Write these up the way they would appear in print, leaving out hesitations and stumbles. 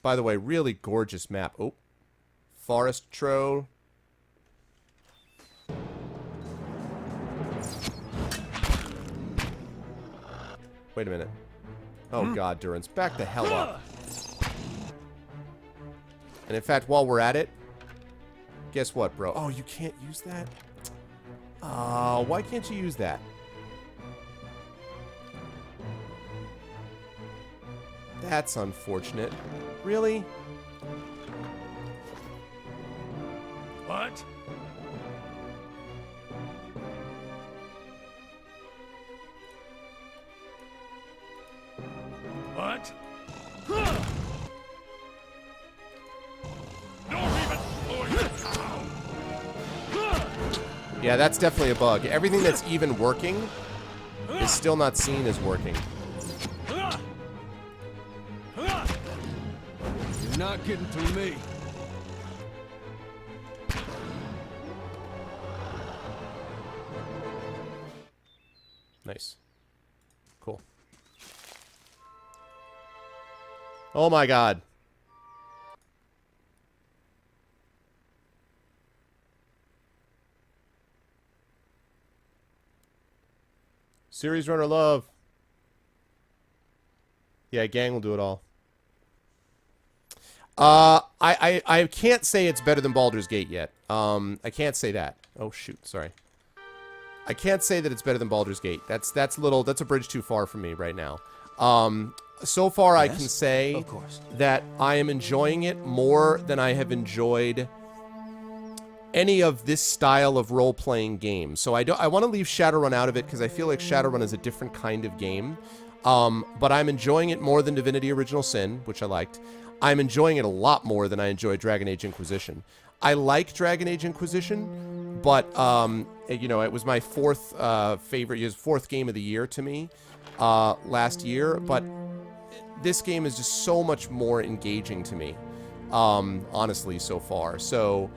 By the way, really gorgeous map. Oh. Forest Tro. Wait a minute. Oh god, Durance. Back the hell up. And in fact, while we're at it, guess what, bro? Oh, you can't use that? Oh, why can't you use that? That's unfortunate. Really? What? What? Yeah, that's definitely a bug. Everything that's even working is still not seen as working. You're not getting through me. Nice. Cool. Oh my god. Series runner love. Yeah, gang will do it all. I can't say it's better than Baldur's Gate yet. I can't say that. Oh shoot, sorry. I can't say that it's better than Baldur's Gate. That's a bridge too far for me right now. So far yes? I can say that I am enjoying it more than I have enjoyed any of this style of role-playing game. So I want to leave Shadowrun out of it because I feel like Shadowrun is a different kind of game. But I'm enjoying it more than Divinity Original Sin, which I liked. I'm enjoying it a lot more than I enjoy Dragon Age Inquisition. I like Dragon Age Inquisition, but you know, it was my fourth game of the year to me last year. But this game is just so much more engaging to me, honestly, so far. So,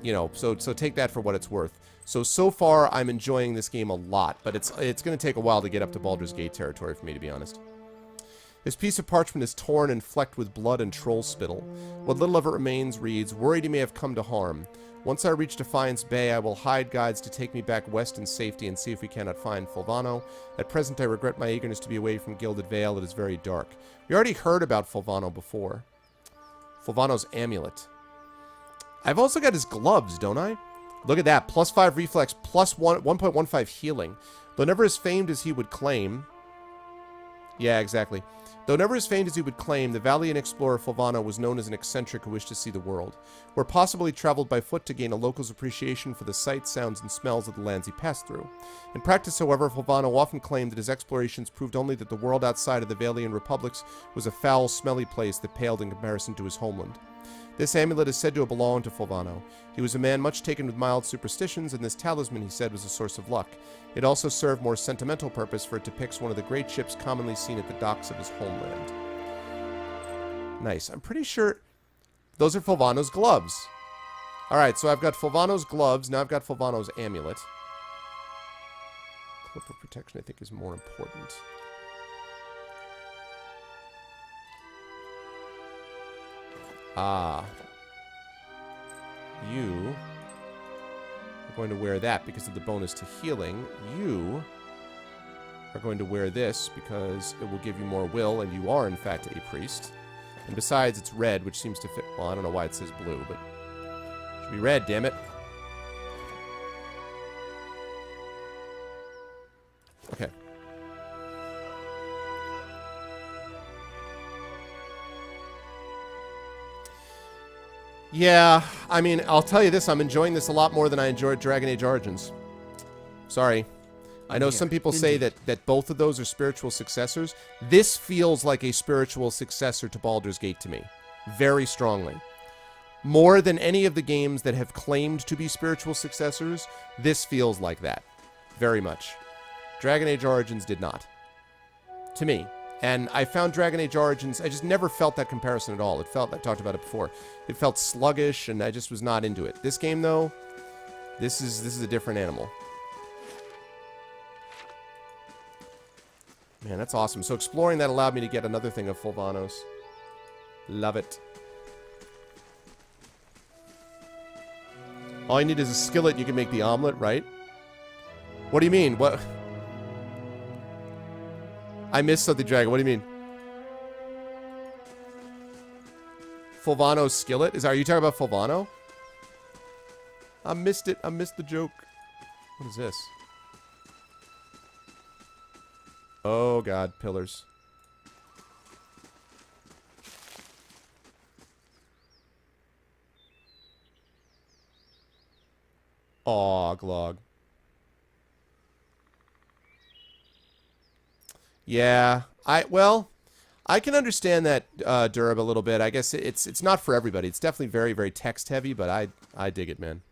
you know, so take that for what it's worth. So far, I'm enjoying this game a lot, but it's going to take a while to get up to Baldur's Gate territory for me, to be honest. This piece of parchment is torn and flecked with blood and troll spittle. What little of it remains reads, "Worried he may have come to harm. Once I reach Defiance Bay, I will hide guides to take me back west in safety and see if we cannot find Fulvano. At present, I regret my eagerness to be away from Gilded Vale. It is very dark." We already heard about Fulvano before. Fulvano's amulet. I've also got his gloves, don't I? Look at that. +5 reflex, +1.15 healing. Though never as famed as he would claim. Yeah, exactly. Though never as famed as he would claim, the valiant explorer Fulvano was known as an eccentric who wished to see the world, where possibly traveled by foot to gain a local's appreciation for the sights, sounds, and smells of the lands he passed through. In practice, however, Fulvano often claimed that his explorations proved only that the world outside of the Valian republics was a foul, smelly place that paled in comparison to his homeland. This amulet is said to have belonged to Fulvano. He was a man much taken with mild superstitions, and this talisman, he said, was a source of luck. It also served more sentimental purpose, for it depicts one of the great ships commonly seen at the docks of his homeland. Nice. I'm pretty sure those are Fulvano's gloves. Alright, so I've got Fulvano's gloves. Now I've got Fulvano's amulet. Clip of protection, I think, is more important. Ah. You are going to wear that because of the bonus to healing. You are going to wear this because it will give you more will, and you are, in fact, a priest. And besides, it's red, which seems to fit... Well, I don't know why it says blue, but... it should be red, damn it. Okay. Yeah, I mean, I'll tell you this, I'm enjoying this a lot more than I enjoyed Dragon Age Origins. Sorry. I know some people say that both of those are spiritual successors. This feels like a spiritual successor to Baldur's Gate to me. Very strongly. More than any of the games that have claimed to be spiritual successors, this feels like that. Very much. Dragon Age Origins did not. To me. And I found Dragon Age Origins, I just never felt that comparison at all. It felt, I talked about it before, it felt sluggish, and I just was not into it. This game, though, this is a different animal. Man, that's awesome. So exploring that allowed me to get another thing of Fulvano's. Love it. All you need is a skillet. You can make the omelet, right? What do you mean? What? I missed something, Dragon. What do you mean? Fulvano's skillet? Are you talking about Fulvano? I missed it. I missed the joke. What is this? Oh, God. Pillars. Aw, Glog. Yeah. I can understand that, Durab, a little bit. I guess it's not for everybody. It's definitely very, very text-heavy, but I dig it, man.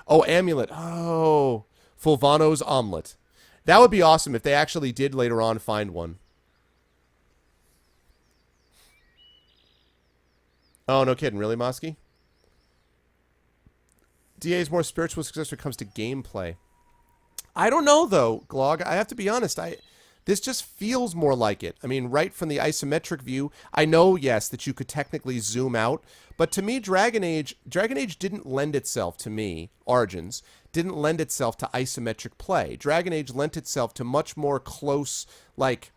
Oh, Amulet. Oh. Fulvano's Omelet. That would be awesome if they actually did later on find one. Oh, no kidding. Really, Mosky? DA is more spiritual success when it comes to gameplay. I don't know, though, Glog. I have to be honest. This just feels more like it. I mean, right from the isometric view, I know, yes, that you could technically zoom out, but to me, Dragon Age didn't lend itself to me, Origins, didn't lend itself to isometric play. Dragon Age lent itself to much more close, like,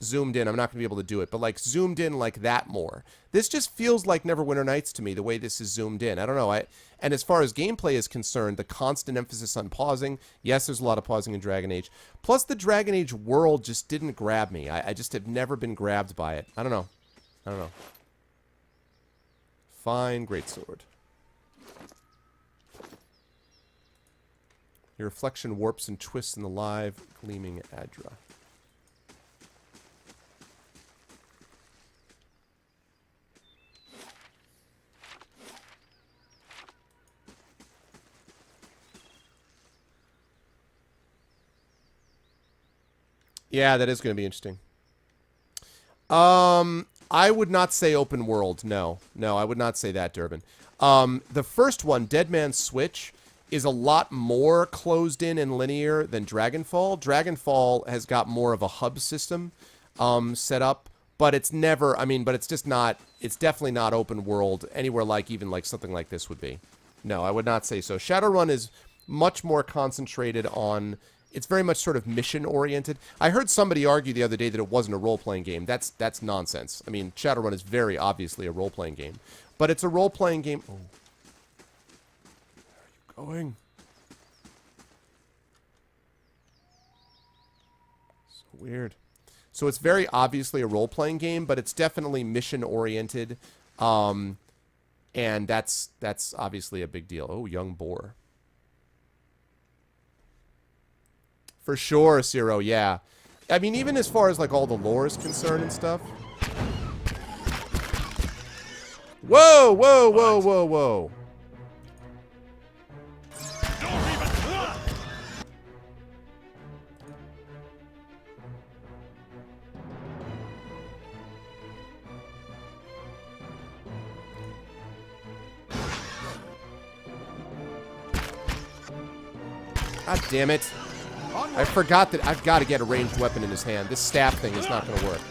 zoomed in. I'm not going to be able to do it, but, like, zoomed in like that more. This just feels like Neverwinter Nights to me, the way this is zoomed in. I don't know. And as far as gameplay is concerned, the constant emphasis on pausing. Yes, there's a lot of pausing in Dragon Age. Plus, the Dragon Age world just didn't grab me. I just have never been grabbed by it. I don't know. Fine greatsword. Your reflection warps and twists in the live, gleaming Adra. Yeah, that is going to be interesting. I would not say open world. No, I would not say that, Durbin. The first one, Dead Man's Switch, is a lot more closed in and linear than Dragonfall. Dragonfall has got more of a hub system set up, but it's never, but it's just not, it's definitely not open world anywhere like even like something like this would be. No, I would not say so. Shadowrun is much more concentrated on, it's very much sort of mission-oriented. I heard somebody argue the other day that it wasn't a role-playing game. That's nonsense. I mean, Shadowrun is very obviously a role-playing game. But it's a role-playing game... Oh. Where are you going? So weird. So it's very obviously a role-playing game, but it's definitely mission-oriented. And that's obviously a big deal. Oh, Young Boar. For sure, Zero, yeah. I mean, even as far as, like, all the lore is concerned and stuff. Whoa, whoa, whoa, whoa, whoa. God damn it. I forgot that I've got to get a ranged weapon in his hand. This staff thing is not going to work.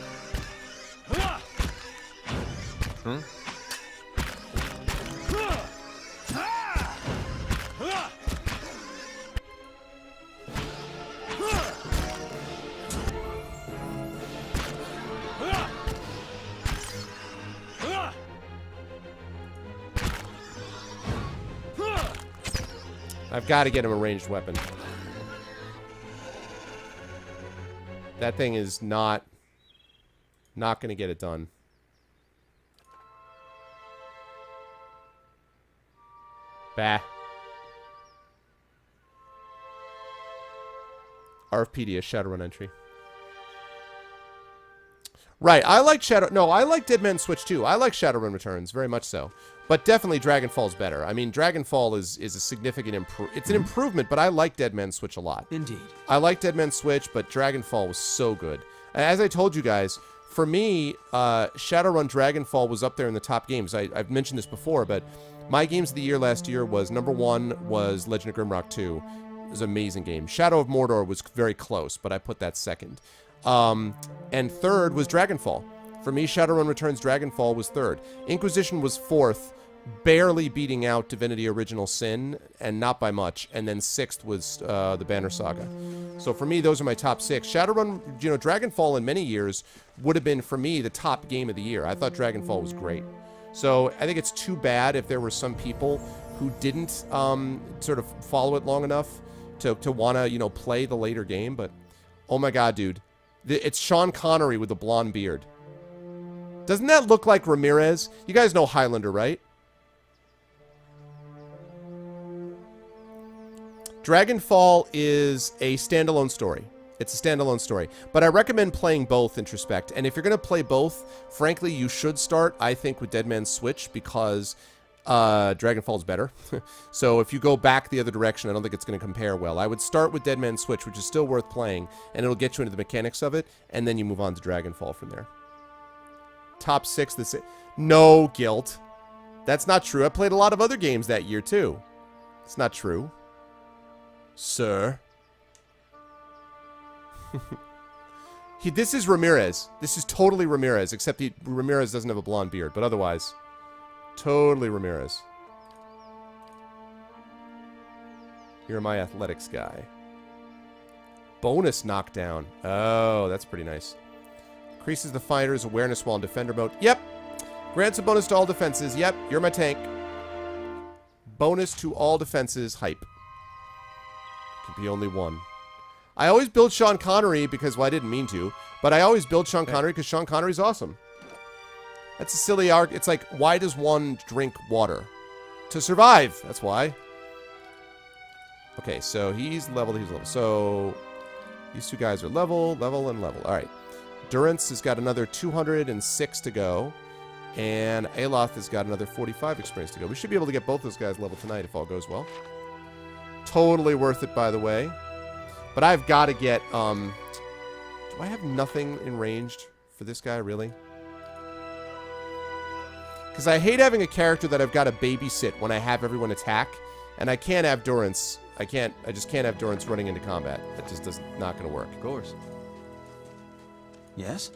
I've got to get him a ranged weapon. That thing is not going to get it done. Bah. RFPD, a Shadowrun entry. Right, I like I like Dead Man's Switch too. I like Shadowrun Returns, very much so. But definitely Dragonfall's better. I mean, Dragonfall is a significant it's an improvement, but I like Dead Man's Switch a lot. Indeed. I like Dead Man's Switch, but Dragonfall was so good. As I told you guys, for me, Shadowrun Dragonfall was up there in the top games. I've mentioned this before, but my games of the year last year was, number 1 was Legend of Grimrock 2. It was an amazing game. Shadow of Mordor was very close, but I put that second. And third was Dragonfall. For me, Shadowrun Returns Dragonfall was third. Inquisition was fourth, barely beating out Divinity Original Sin, and not by much. And then sixth was the Banner Saga. So for me, those are my top 6. Shadowrun, you know, Dragonfall in many years would have been, for me, the top game of the year. I thought Dragonfall was great. So I think it's too bad if there were some people who didn't sort of follow it long enough to want to, you know, play the later game. But, oh my god, dude. It's Sean Connery with a blonde beard. Doesn't that look like Ramirez? You guys know Highlander, right? Dragonfall is a standalone story. It's a standalone story. But I recommend playing both, Introspect. And if you're going to play both, frankly, you should start, I think, with Dead Man's Switch because Dragonfall is better. So if you go back the other direction, I don't think it's going to compare well. I would start with Dead Man's Switch, which is still worth playing, and it'll get you into the mechanics of it, and then you move on to Dragonfall from there. Top 6. No guilt. That's not true. I played a lot of other games that year, too. It's not true. Sir. This is Ramirez. This is totally Ramirez, except Ramirez doesn't have a blonde beard, but otherwise, totally Ramirez. You're my athletics guy. Bonus knockdown. Oh, that's pretty nice. Increases the fighter's awareness while in defender mode. Yep. Grants a bonus to all defenses. Yep. You're my tank. Bonus to all defenses. Hype. Can be only one. I always build Sean Connery because, well, I didn't mean to, but I always build Sean Connery because Sean Connery's awesome. That's a silly arc. It's like, why does one drink water? To survive. That's why. Okay, so he's leveled. So these two guys are level, and level. All right. Durance has got another 206 to go, and Aloth has got another 45 experience to go. We should be able to get both those guys level tonight if all goes well. Totally worth it, by the way. But I've got to get, do I have nothing in ranged for this guy, really? Because I hate having a character that I've got to babysit when I have everyone attack, and I can't have Durance. I just can't have Durance running into combat. That just not going to work. Of course. Yes?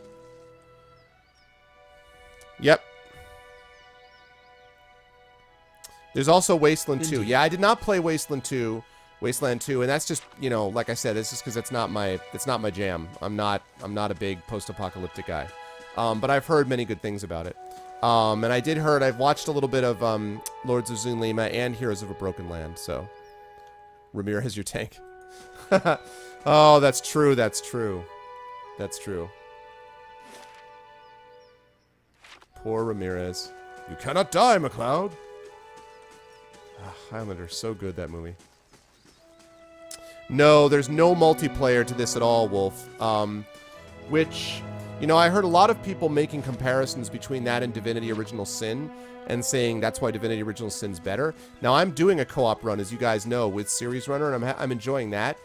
Yep. There's also Wasteland 2. Yeah, I did not play Wasteland 2, and that's just, you know, like I said, this is because it's not my jam. I'm not a big post-apocalyptic guy. But I've heard many good things about it. And I've watched a little bit of Lords of Zunlima and Heroes of a Broken Land, so Ramirez, your tank. Oh, that's true. That's true. Poor Ramirez. You cannot die, McLeod. Highlander, so good, that movie. No, there's no multiplayer to this at all, Wolf. Which, you know, I heard a lot of people making comparisons between that and Divinity Original Sin and saying that's why Divinity Original Sin's better. Now, I'm doing a co-op run, as you guys know, with Series Runner, and I'm enjoying that.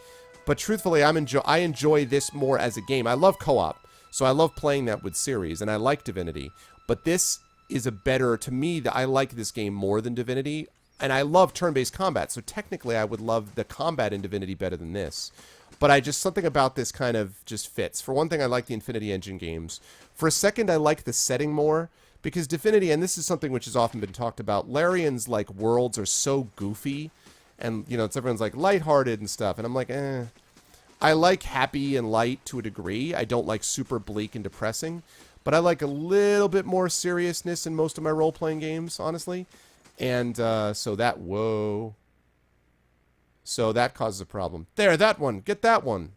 But truthfully, I enjoy this more as a game. I love co-op, so I love playing that with Series, and I like Divinity. But this is a better, to me, I like this game more than Divinity. And I love turn-based combat, so technically I would love the combat in Divinity better than this. But something about this kind of just fits. For one thing, I like the Infinity Engine games. For a second, I like the setting more, because Divinity, and this is something which has often been talked about, Larian's, like, worlds are so goofy, and, you know, everyone's, like, lighthearted and stuff, and I'm like, eh. I like happy and light to a degree. I don't like super bleak and depressing, but I like a little bit more seriousness in most of my role-playing games, honestly. And so that, whoa. So that causes a problem. There, that one. Get that one.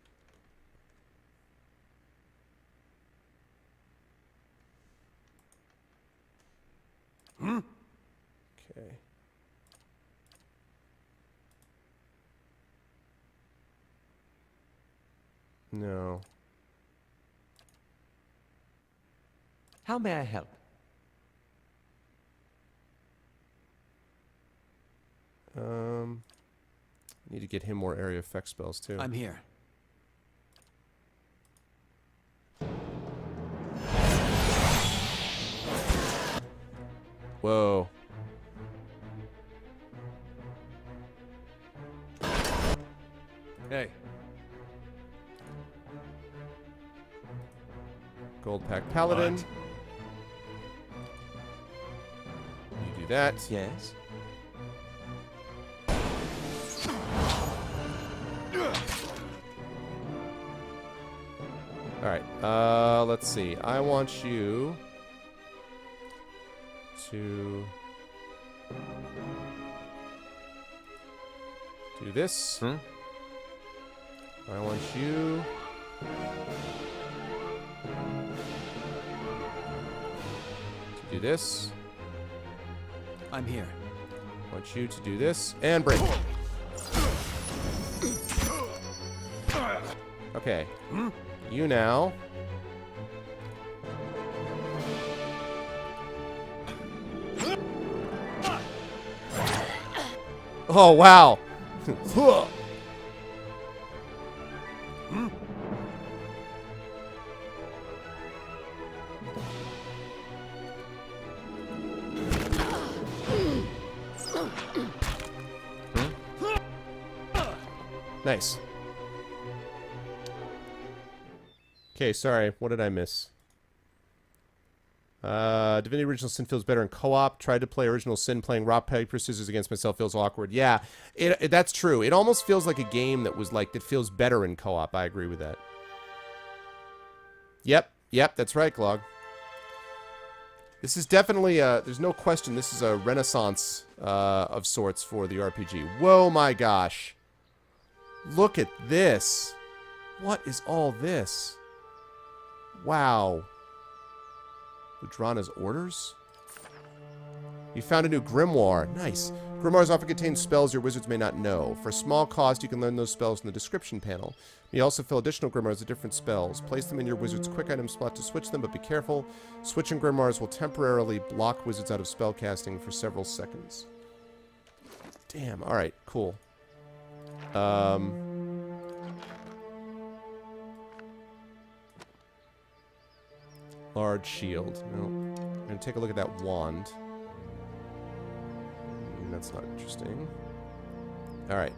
Okay. No. How may I help? Need to get him more area effect spells too. I'm here. Whoa. Hey. Gold Pack Paladin. What? that. Yes. Alright, let's see. I want you to do this. Hmm? I want you to do this. I'm here. I want you to do this. And break. Okay. You now. Oh, wow. Nice. Okay, sorry. What did I miss? Divinity Original Sin feels better in co-op. Tried to play Original Sin playing rock, paper, scissors against myself feels awkward. Yeah, that's true. It almost feels like a game that was like, that feels better in co-op. I agree with that. Yep, that's right, Glog. This is definitely, there's no question, this is a renaissance of sorts for the RPG. Whoa, my gosh. Look at this. What is all this? Wow. Ludrana's orders? You found a new grimoire. Nice. Grimoires often contain spells your wizards may not know. For a small cost, you can learn those spells in the description panel. You also fill additional grimoires with different spells. Place them in your wizard's quick item slot to switch them, but be careful. Switching grimoires will temporarily block wizards out of spellcasting for several seconds. Damn. Alright, cool. Large shield. No. I'm going to take a look at that wand. That's not interesting. Alright.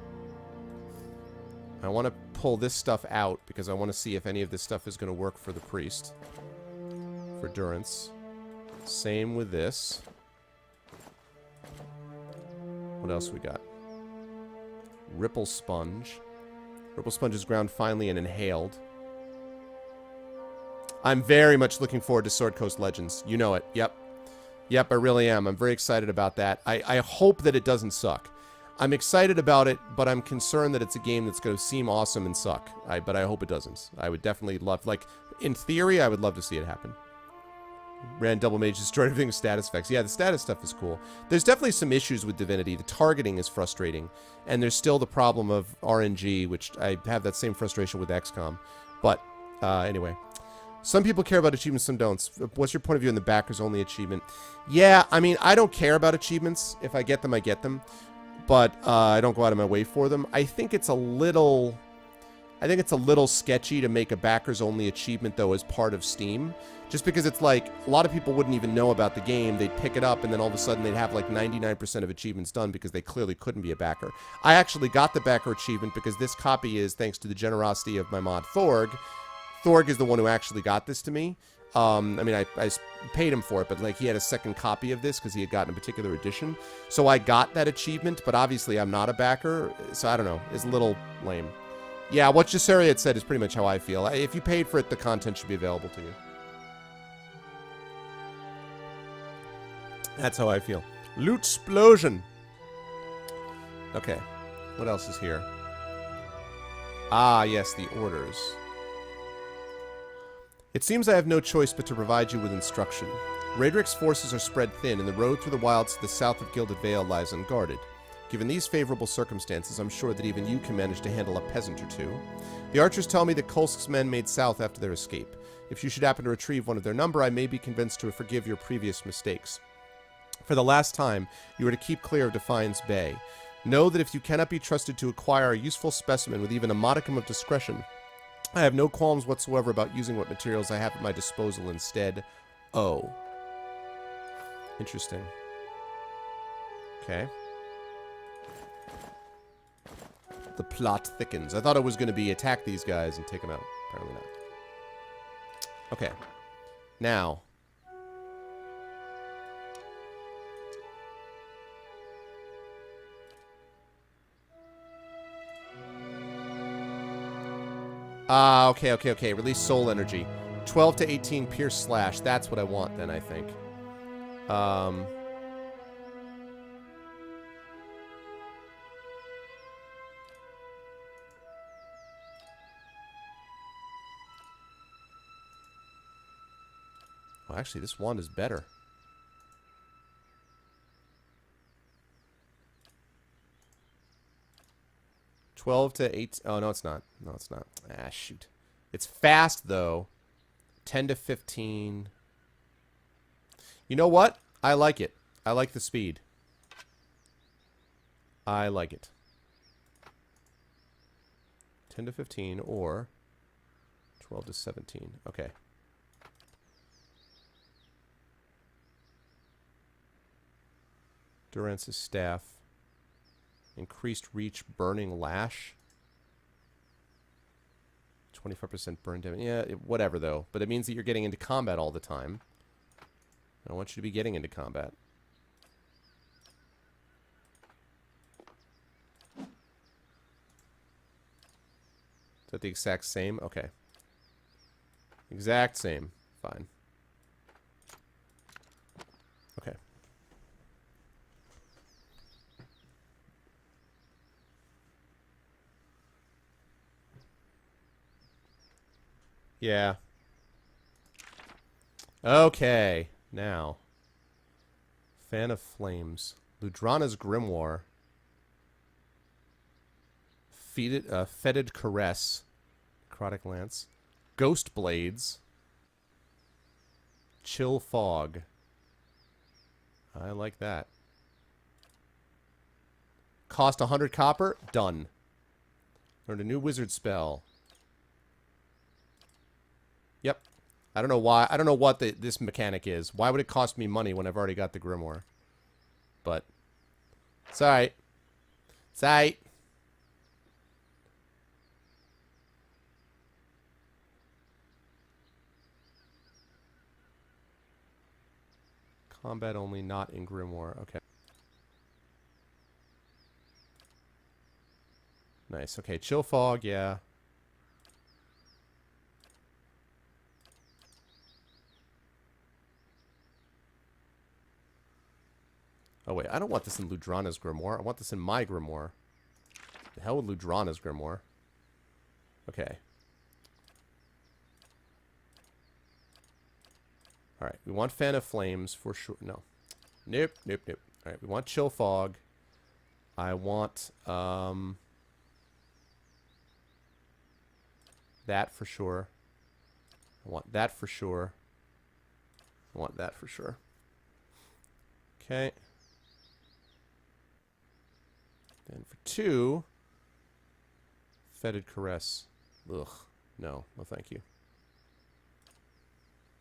I want to pull this stuff out because I want to see if any of this stuff is going to work for the priest. For Durance. Same with this. What else we got? Ripple Sponge. Ripple Sponge is ground finely and inhaled. I'm very much looking forward to Sword Coast Legends. You know it. Yep. Yep, I really am. I'm very excited about that. I hope that it doesn't suck. I'm excited about it, but I'm concerned that it's a game that's going to seem awesome and suck. But I hope it doesn't. I would definitely love, like, in theory, I would love to see it happen. Ran Double Mage destroyed everything with status effects. Yeah, the status stuff is cool. There's definitely some issues with Divinity. The targeting is frustrating. And there's still the problem of RNG, which I have that same frustration with XCOM. But, anyway. Some people care about achievements, some don't. What's your point of view on the backers-only achievement? Yeah, I mean, I don't care about achievements. If I get them, I get them. But I don't go out of my way for them. I think it's a little sketchy to make a backers-only achievement, though, as part of Steam. Just because it's like, a lot of people wouldn't even know about the game. They'd pick it up, and then all of a sudden they'd have like 99% of achievements done because they clearly couldn't be a backer. I actually got the backer achievement because this copy is thanks to the generosity of my mod, Thorg. Thorg is the one who actually got this to me. I mean, I paid him for it, but like he had a second copy of this because he had gotten a particular edition. So I got that achievement, but obviously I'm not a backer, so I don't know. It's a little lame. Yeah, what Jasuri had said is pretty much how I feel. If you paid for it, the content should be available to you. That's how I feel. Loot explosion. Okay, what else is here? Ah, yes, the orders. It seems I have no choice but to provide you with instruction. Raedric's forces are spread thin, and the road through the wilds to the south of Gilded Vale lies unguarded. Given these favorable circumstances, I'm sure that even you can manage to handle a peasant or two. The archers tell me that Kolsk's men made south after their escape. If you should happen to retrieve one of their number, I may be convinced to forgive your previous mistakes. For the last time, you are to keep clear of Defiance Bay. Know that if you cannot be trusted to acquire a useful specimen with even a modicum of discretion, I have no qualms whatsoever about using what materials I have at my disposal instead. Oh. Interesting. Okay. The plot thickens. I thought it was going to be attack these guys and take them out. Apparently not. Okay. Now. Okay. Release soul energy. 12 to 18 pierce slash. That's what I want then, I think. Well, actually, this wand is better. $12 to 8. Oh, no, it's not. No, it's not. Ah, shoot. It's fast, though. 10 to 15. You know what? I like it. I like the speed. I like it. 10 to 15 or 12 to 17. Okay. Durance's staff. Increased reach, burning lash. 25% burn damage. Yeah, whatever, though. But it means that you're getting into combat all the time. I want you to be getting into combat. Is that the exact same? Okay. Exact same. Fine. Okay. Yeah. Okay. Now. Fan of Flames. Ludrana's Grimoire. Fetid Caress. Necrotic Lance. Ghost Blades. Chill Fog. I like that. Cost 100 copper. Done. Learned a new wizard spell. Yep. I don't know why. I don't know what this mechanic is. Why would it cost me money when I've already got the Grimoire? But it's alright. It's alright. Combat only, not in Grimoire. Okay. Nice. Okay, Chill Fog, yeah. Oh, wait. I don't want this in Ludrana's Grimoire. I want this in my Grimoire. The hell with Ludrana's Grimoire? Okay. Alright. We want Fan of Flames for sure. No. Nope. Alright. We want Chill Fog. I want, that for sure. I want that for sure. I want that for sure. Okay. And for 2, Fetid Caress. Ugh. No. No, thank you.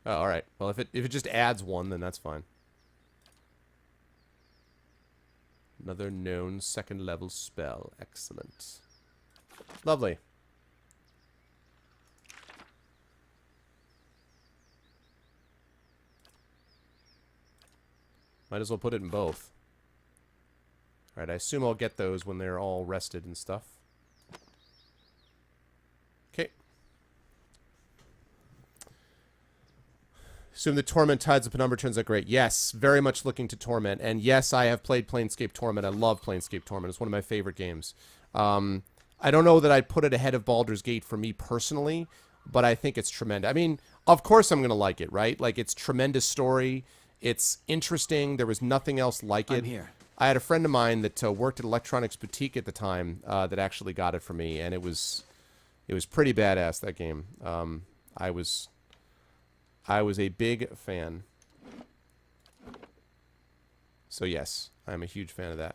Oh, alright. Well, if it just adds 1, then that's fine. Another known second level spell. Excellent. Lovely. Might as well put it in both. Alright, I assume I'll get those when they're all rested and stuff. Okay. Assume the Torment Tides of Penumbra turns out great. Yes, very much looking to Torment. And yes, I have played Planescape Torment. I love Planescape Torment. It's one of my favorite games. I don't know that I'd put it ahead of Baldur's Gate for me personally, but I think it's tremendous. I mean, of course I'm going to like it, right? Like, it's tremendous story. It's interesting. There was nothing else like it. I'm here. I had a friend of mine that worked at Electronics Boutique at the time that actually got it for me, and it was pretty badass, that game. I was a big fan. So yes, I'm a huge fan of that.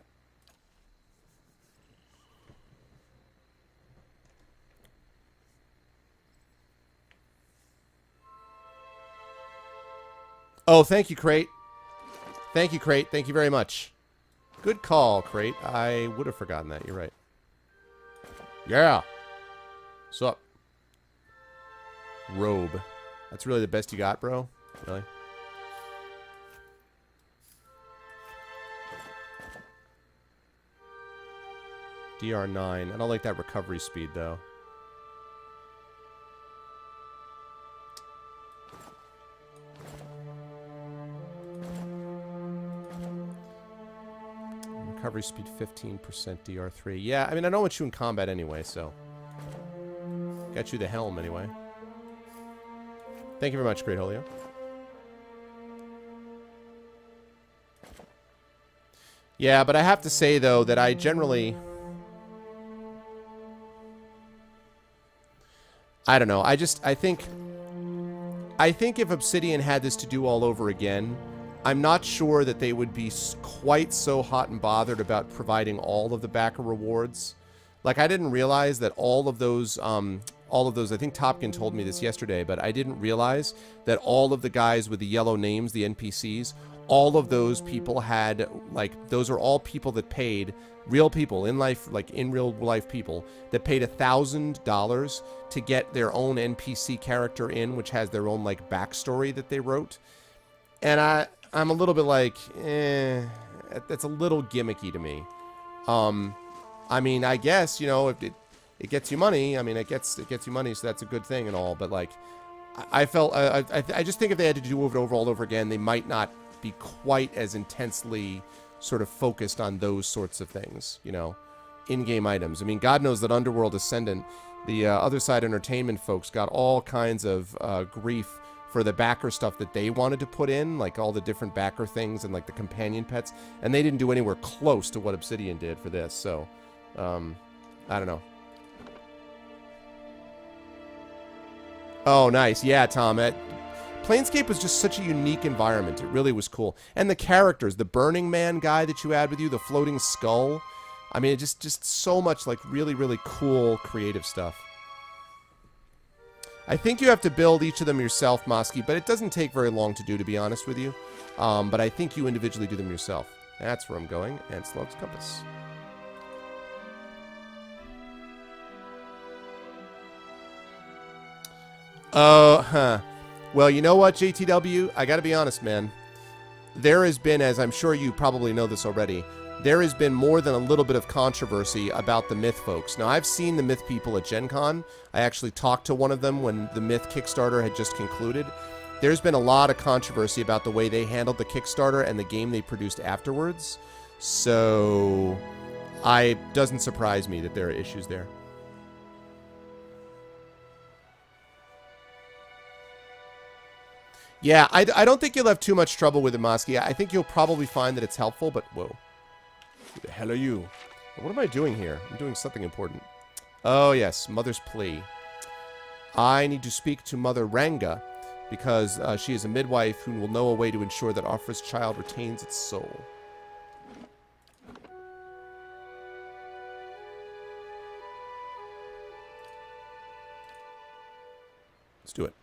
Oh, thank you, Crate. Thank you, Crate. Thank you very much. Good call, Crate. I would have forgotten that. You're right. Yeah. What's up? Robe. That's really the best you got, bro? Really? DR9. I don't like that recovery speed, though. Recovery speed 15%, DR3. Yeah, I mean, I don't want you in combat anyway, so. Got you the helm anyway. Thank you very much, Great Holio. Yeah, but I have to say, though, that I generally... I don't know. I think if Obsidian had this to do all over again, I'm not sure that they would be quite so hot and bothered about providing all of the backer rewards. Like, I didn't realize that all of those, I think Topkin told me this yesterday, but I didn't realize that all of the guys with the yellow names, the NPCs, all of those people had, like, those are all people that paid, real people, in life, like, in real life people, that paid $1,000 to get their own NPC character in, which has their own, like, backstory that they wrote. And I'm a little bit like, that's a little gimmicky to me. I mean, I guess, you know, if it gets you money, I mean, it gets you money, so that's a good thing and all, but, like, I felt, I just think if they had to do it over all over again, they might not be quite as intensely sort of focused on those sorts of things, you know, in-game items. I mean, God knows that Underworld Ascendant, the Other Side Entertainment folks got all kinds of grief for the backer stuff that they wanted to put in, like all the different backer things and like the companion pets, and they didn't do anywhere close to what Obsidian did for this, so, I don't know. Oh, nice. Yeah, Tom, Planescape was just such a unique environment. It really was cool. And the characters, the Burning Man guy that you had with you, the floating skull. I mean, just so much, like, really, really cool creative stuff. I think you have to build each of them yourself, Mosky, but it doesn't take very long to do, to be honest with you. But I think you individually do them yourself. That's where I'm going, and Slug's Compass. Well, you know what, JTW? I gotta be honest, man. There has been, as I'm sure you probably know this already, there has been more than a little bit of controversy about the Myth folks. Now, I've seen the Myth people at Gen Con. I actually talked to one of them when the Myth Kickstarter had just concluded. There's been a lot of controversy about the way they handled the Kickstarter and the game they produced afterwards. So, it doesn't surprise me that there are issues there. Yeah, I don't think you'll have too much trouble with it, Mosky. I think you'll probably find that it's helpful, but whoa. Who the hell are you? What am I doing here? I'm doing something important. Oh, yes, Mother's Plea. I need to speak to Mother Ranga, because she is a midwife who will know a way to ensure that our first child retains its soul. Let's do it.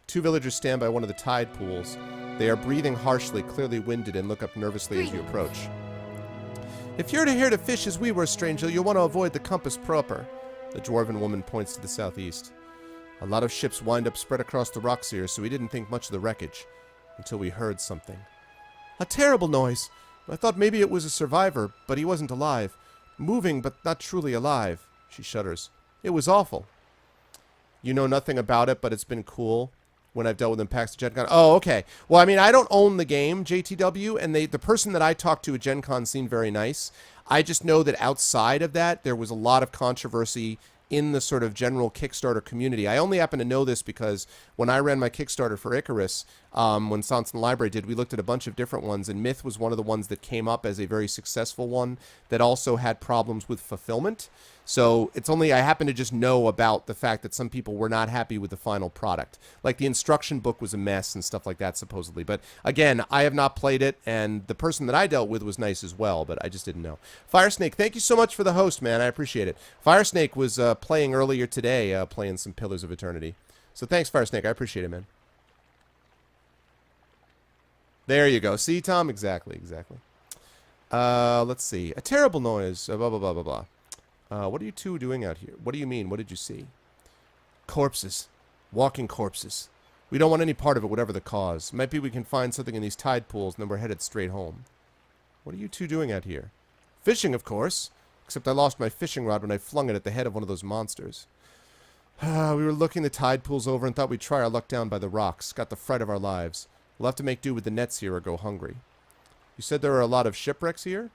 Two villagers stand by one of the tide pools. They are breathing harshly, clearly winded, and look up nervously as you approach. If you're here to fish as we were, stranger, you'll want to avoid the compass proper. The dwarven woman points to the southeast. A lot of ships wind up spread across the rocks here, so we didn't think much of the wreckage. Until we heard something. A terrible noise. I thought maybe it was a survivor, but he wasn't alive. Moving, but not truly alive. She shudders. It was awful. You know nothing about it, but it's been cool. When I've dealt with impacts at Gen Con. Oh, okay. Well, I mean, I don't own the game, JTW, and the person that I talked to at Gen Con seemed very nice. I just know that outside of that, there was a lot of controversy in the sort of general Kickstarter community. I only happen to know this because when I ran my Kickstarter for Icarus, when Sonson Library did, we looked at a bunch of different ones, and Myth was one of the ones that came up as a very successful one that also had problems with fulfillment. So it's only, I happen to just know about the fact that some people were not happy with the final product. Like the instruction book was a mess and stuff like that, supposedly. But again, I have not played it, and the person that I dealt with was nice as well, but I just didn't know. Firesnake, thank you so much for the host, man. I appreciate it. Firesnake was playing earlier today, playing some Pillars of Eternity. So thanks, Firesnake. I appreciate it, man. There you go. See, Tom? Exactly. Let's see. A terrible noise. Blah, blah, blah, blah, blah. What are you two doing out here? What do you mean? What did you see? Corpses. Walking corpses. We don't want any part of it, whatever the cause. Might be we can find something in these tide pools, and then we're headed straight home. What are you two doing out here? Fishing, of course. Except I lost my fishing rod when I flung it at the head of one of those monsters. We were looking the tide pools over and thought we'd try our luck down by the rocks. Got the fright of our lives. We'll have to make do with the nets here or go hungry. You said there are a lot of shipwrecks here?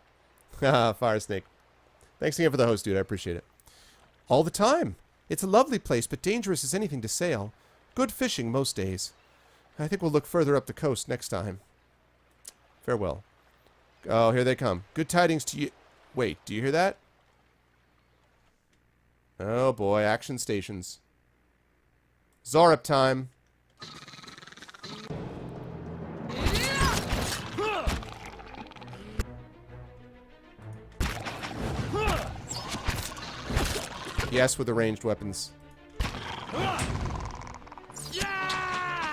Haha, Fire Snake. Thanks again for the host, dude. I appreciate it. All the time. It's a lovely place, but dangerous as anything to sail. Good fishing most days. I think we'll look further up the coast next time. Farewell. Oh, here they come. Good tidings to you. Wait, do you hear that? Oh boy, action stations. Zorup time. Yes, with the ranged weapons.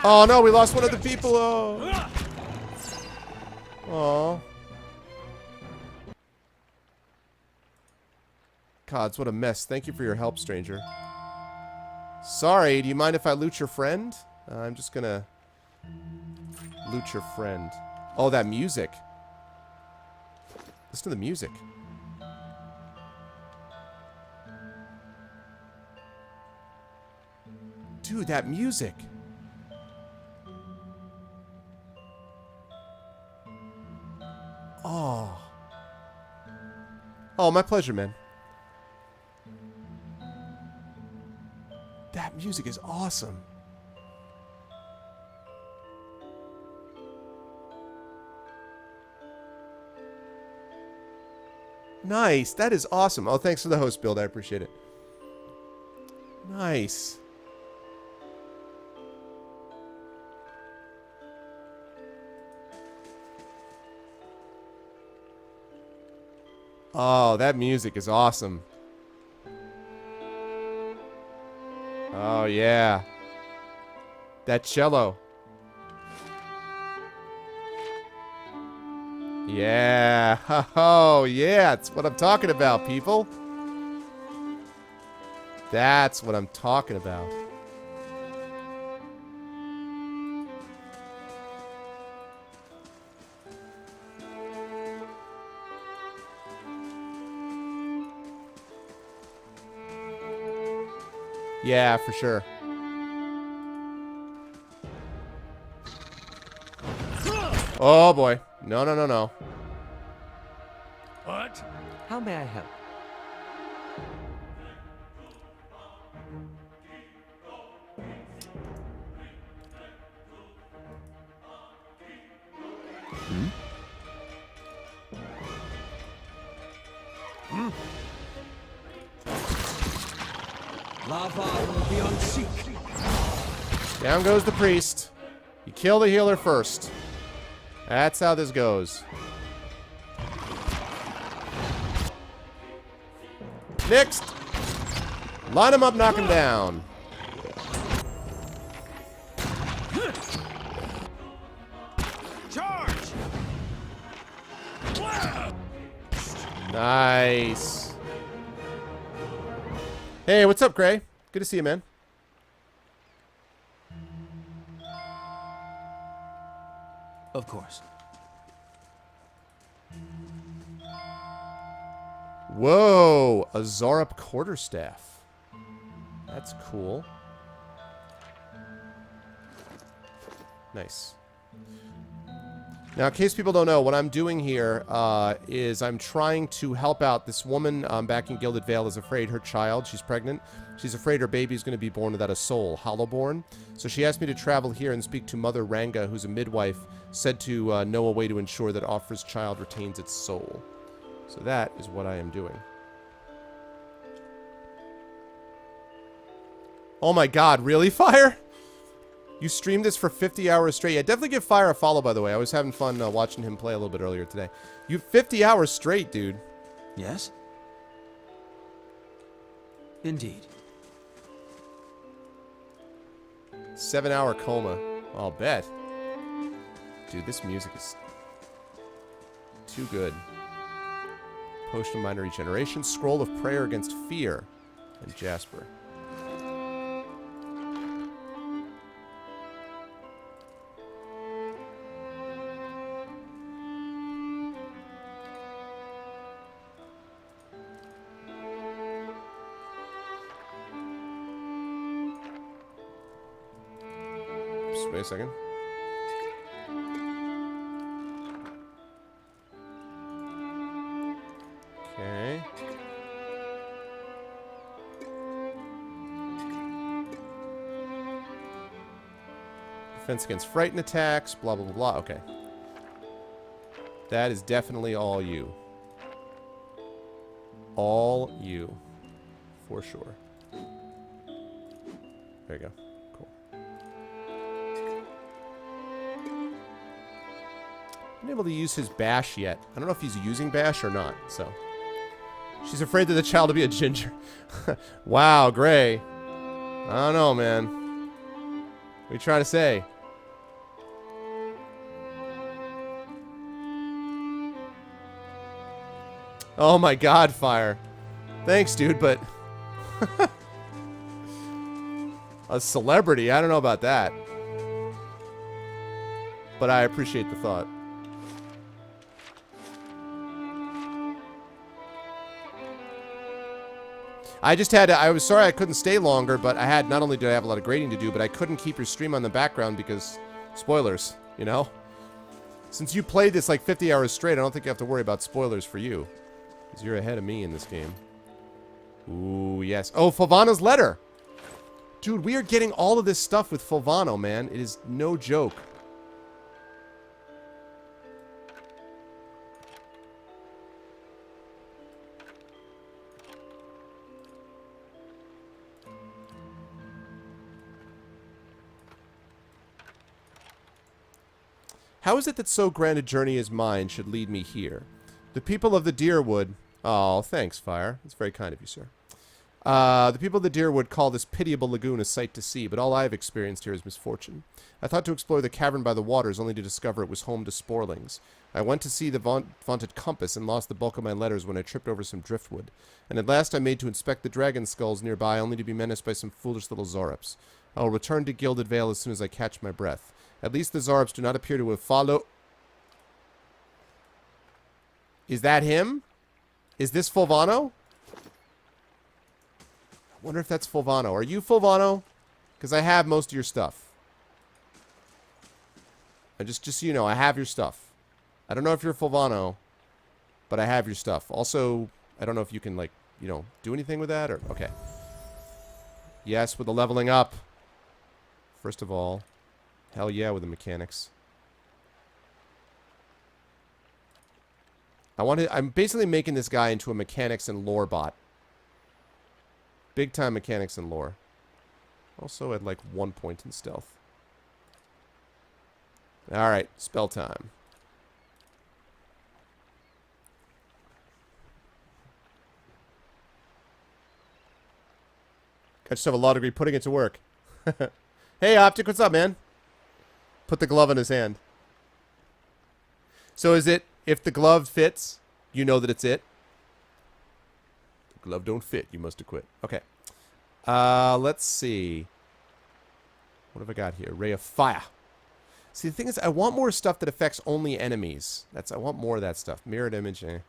Oh no, we lost one of the people. Oh. Oh. Gods, what a mess. Thank you for your help, stranger. Sorry, do you mind if I loot your friend? I'm just gonna loot your friend. Oh, that music. Listen to the music. Dude, that music. Oh. Oh, my pleasure, man. That music is awesome. Nice. That is awesome. Oh, thanks for the host build. I appreciate it. Nice. Oh, that music is awesome. Oh, yeah. That cello. Yeah. Oh, yeah. That's what I'm talking about, people. That's what I'm talking about. Yeah, for sure. Oh boy. No, no, no, no. What? How may I help? Lava will be unseek. Down goes the priest. You kill the healer first. That's how this goes. Next. Line him up, knock him down. Charge! Nice. Hey, what's up, Gray? Good to see you, man. Of course. Whoa, a Zorup quarterstaff. That's cool. Nice. Now, in case people don't know, what I'm doing here is I'm trying to help out this woman back in Gilded Vale is afraid her child, she's pregnant, she's afraid her baby's going to be born without a soul, Hollowborn. So she asked me to travel here and speak to Mother Ranga, who's a midwife, said to know a way to ensure that Offra's child retains its soul. So that is what I am doing. Oh my god, really, Fire? You streamed this for 50 hours straight. Yeah, definitely give Fire a follow, by the way. I was having fun watching him play a little bit earlier today. You 50 hours straight, dude. Yes? Indeed. 7-hour coma. I'll bet. Dude, this music is too good. Potion of Minor Regeneration. Scroll of Prayer Against Fear. And Jasper. Wait a second. Okay. Defense against frightened attacks, blah, blah, blah, blah. Okay. That is definitely all you. All you. For sure. There you go. Cool. I'm not able to use his bash yet. I don't know if he's using bash or not, so. She's afraid that the child will be a ginger. Wow, Gray. I don't know, man. What are you trying to say? Oh my god, Fire. Thanks, dude, but... a celebrity? I don't know about that. But I appreciate the thought. I just had to, I was sorry I couldn't stay longer, but I had, not only did I have a lot of grading to do, but I couldn't keep your stream on the background because spoilers, you know? Since you played this like 50 hours straight, I don't think you have to worry about spoilers for you. Because you're ahead of me in this game. Ooh, yes. Oh, Fulvano's letter! Dude, we are getting all of this stuff with Fulvano, man. It is no joke. How is it that so grand a journey as mine should lead me here? The people of the Deerwood... Oh, thanks, Fire. That's very kind of you, sir. The people of the Deerwood call this pitiable lagoon a sight to see, but all I have experienced here is misfortune. I thought to explore the cavern by the waters, only to discover it was home to sporlings. I went to see the vaunted compass and lost the bulk of my letters when I tripped over some driftwood. And at last I made to inspect the dragon skulls nearby, only to be menaced by some foolish little Zorops. I will return to Gilded Vale as soon as I catch my breath. At least the Zorops do not appear to have followed... Is that him? Is this Fulvano? I wonder if that's Fulvano. Are you Fulvano? Because I have most of your stuff. Just so you know, I have your stuff. I don't know if you're Fulvano, but I have your stuff. Also, I don't know if you can, like, you know, do anything with that, or... Okay. Yes, with the leveling up. First of all, hell yeah with the mechanics. I'm basically making this guy into a mechanics and lore bot. Big time mechanics and lore. Also at like 1 point in stealth. Alright, spell time. I just have a law degree putting it to work. Hey, Optic, what's up, man? Put the glove in his hand. So is it, if the glove fits, you know that it's it? The glove don't fit, you must have quit. Okay. Let's see. What have I got here? Ray of Fire. See, the thing is, I want more stuff that affects only enemies. I want more of that stuff. Mirrored image, eh.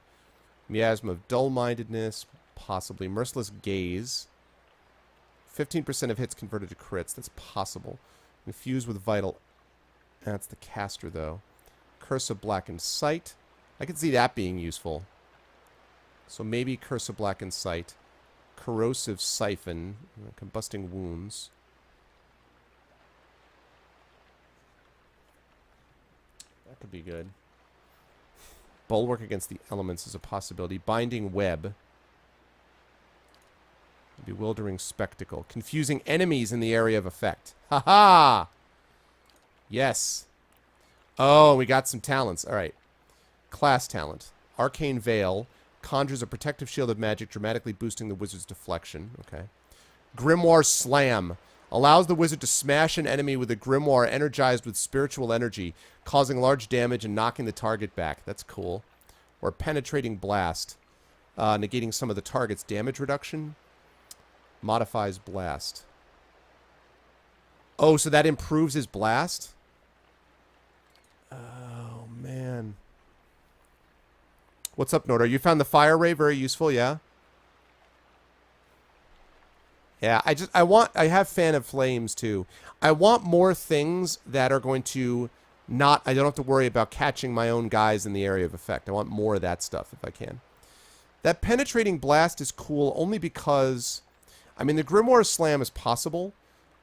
Miasma of dull-mindedness, possibly. Merciless gaze. 15% of hits converted to crits. That's possible. Infused with vital. That's the caster, though. Curse of blackened sight. I could see that being useful. So maybe Curse of blackened sight. Corrosive siphon. Combusting wounds. That could be good. Bulwark against the elements is a possibility. Binding web. Bewildering spectacle. Confusing enemies in the area of effect. Ha-ha! Yes. Oh, we got some talents. All right. Class talent. Arcane Veil. Conjures a protective shield of magic, dramatically boosting the wizard's deflection. Okay. Grimoire Slam. Allows the wizard to smash an enemy with a grimoire energized with spiritual energy, causing large damage and knocking the target back. That's cool. Or Penetrating Blast. Negating some of the target's damage reduction. Modifies blast. Oh, so that improves his blast? Oh, man. What's up, Nordar? You found the fire ray very useful, yeah? Yeah, I have Fan of Flames too. I want more things that are going to I don't have to worry about catching my own guys in the area of effect. I want more of that stuff if I can. That Penetrating Blast is cool only because, I mean, the Grimoire Slam is possible,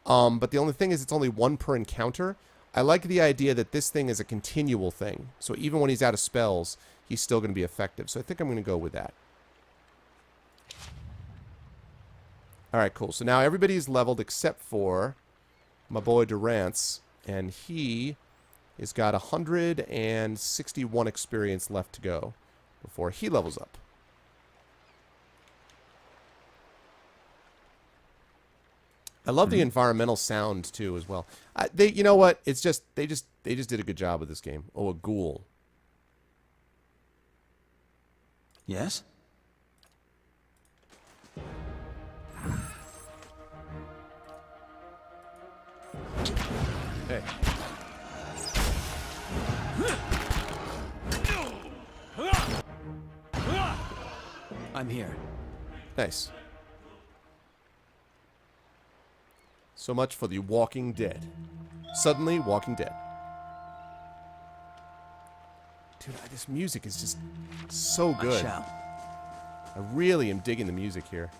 but the only thing is it's only 1 per encounter. I like the idea that this thing is a continual thing. So even when he's out of spells, he's still going to be effective. So I think I'm going to go with that. All right, cool. So now everybody's leveled except for my boy Durance, and he has got 161 experience left to go before he levels up. I love the environmental sound too, as well. You know what? It's just they just did a good job with this game. Oh, a ghoul. Yes? Hey. I'm here. Nice. So much for The Walking Dead. Suddenly, Walking Dead. Dude, this music is just so good. I shall. I really am digging the music here.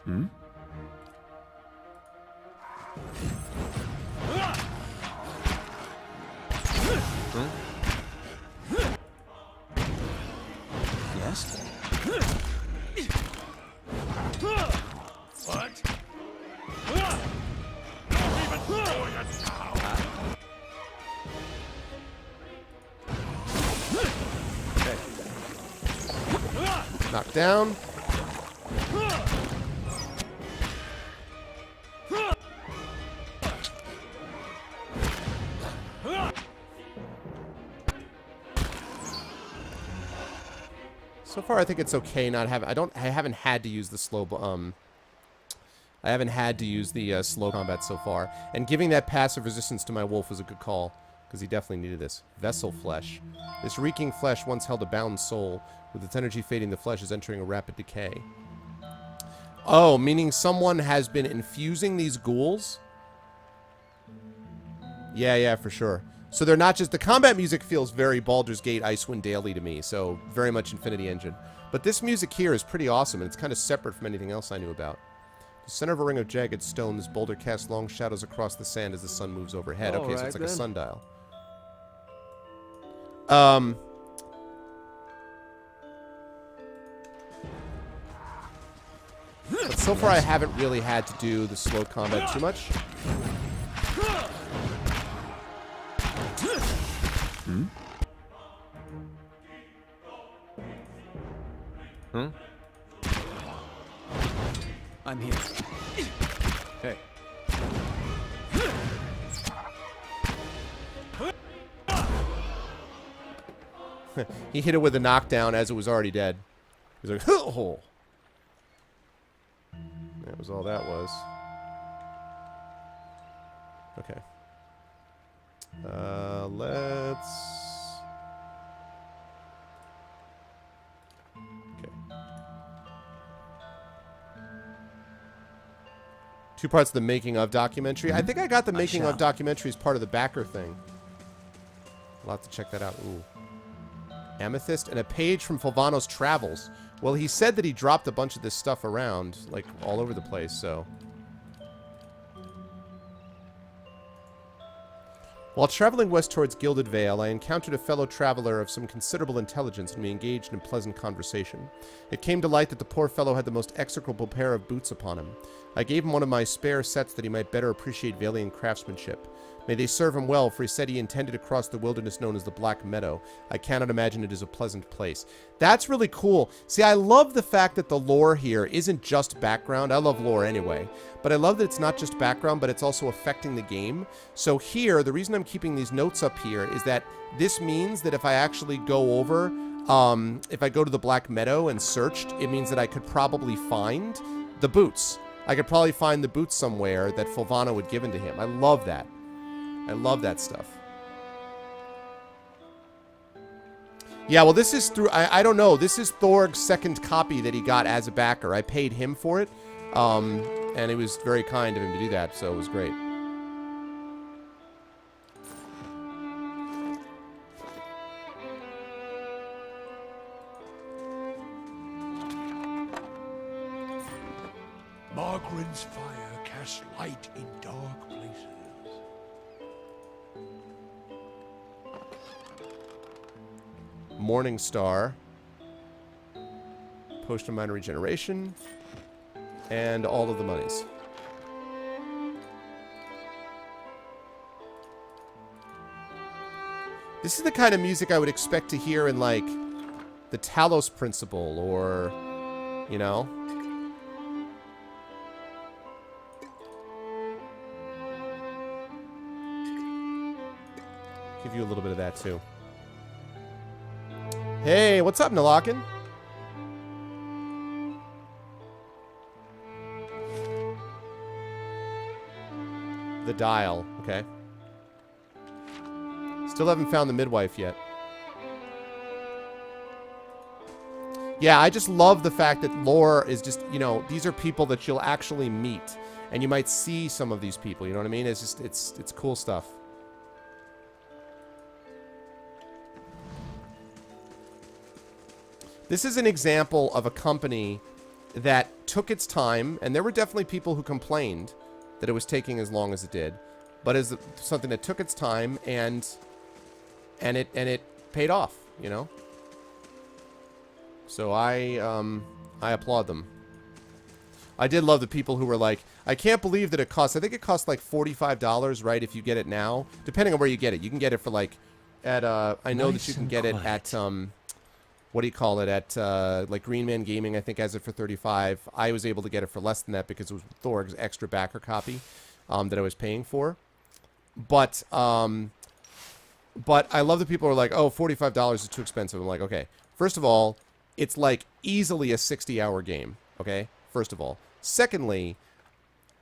Hmm? Yes? What? Knocked down. So far, I think it's okay not having. I haven't had to use the slow. I haven't had to use the slow combat so far, and giving that passive resistance to my wolf was a good call because he definitely needed this. Vessel flesh. This reeking flesh once held a bound soul. With its energy fading, the flesh is entering a rapid decay. Oh, meaning someone has been infusing these ghouls? Yeah, for sure. So they're not just... The combat music feels very Baldur's Gate Icewind Dale to me, so very much Infinity Engine. But this music here is pretty awesome, and it's kind of separate from anything else I knew about. The center of a ring of jagged stone, this boulder casts long shadows across the sand as the sun moves overhead. Okay, so it's like a sundial. But so far I haven't really had to do the slow combat too much. Hmm? Hmm? I'm here. Okay. He hit it with a knockdown as it was already dead. He's like, oh! That was all that was. Okay. Let's... Okay. 2 parts of the making of documentary. I think I got the making of documentary as part of the backer thing. I'll have to check that out. Ooh. Amethyst and a page from Fulvano's travels. Well, he said that he dropped a bunch of this stuff around, like, all over the place, so... While traveling west towards Gilded Vale, I encountered a fellow traveler of some considerable intelligence, and we engaged in pleasant conversation. It came to light that the poor fellow had the most execrable pair of boots upon him. I gave him one of my spare sets that he might better appreciate Valian craftsmanship. May they serve him well, for he said he intended to cross the wilderness known as the Black Meadow. I cannot imagine it is a pleasant place. That's really cool. See, I love the fact that the lore here isn't just background. I love lore anyway. But I love that it's not just background, but it's also affecting the game. So here, the reason I'm keeping these notes up here is that this means that if I actually go over, if I go to the Black Meadow and searched, it means that I could probably find the boots. I could probably find the boots somewhere that Fulvano had given to him. I love that. I love that stuff. Yeah, well, this is through... I don't know. This is Thorg's second copy that he got as a backer. I paid him for it, and it was very kind of him to do that, so it was great. Margren's fire casts light in dark places. Morning Star, Potion of Minor Regeneration, and all of the monies. This is the kind of music I would expect to hear in, like, the Talos Principle, or, you know? Give you a little bit of that, too. Hey, what's up, Nalakin? The dial, okay. Still haven't found the midwife yet. Yeah, I just love the fact that lore is just, you know, these are people that you'll actually meet. And you might see some of these people, you know what I mean? It's just, it's cool stuff. This is an example of a company that took its time, and there were definitely people who complained that it was taking as long as it did, but as something that took its time and it paid off, you know. So I applaud them. I did love the people who were like, I can't believe that it costs. I think it costs like $45, right? If you get it now, depending on where you get it, you can get it for like at I know that you can get it at what do you call it, at like Green Man Gaming, I think, has it for $35. I was able to get it for less than that because it was Thorg's extra backer copy that I was paying for. But I love the people who are like, oh, $45 is too expensive. I'm like, okay, first of all, it's like easily a 60-hour game, okay? First of all. Secondly,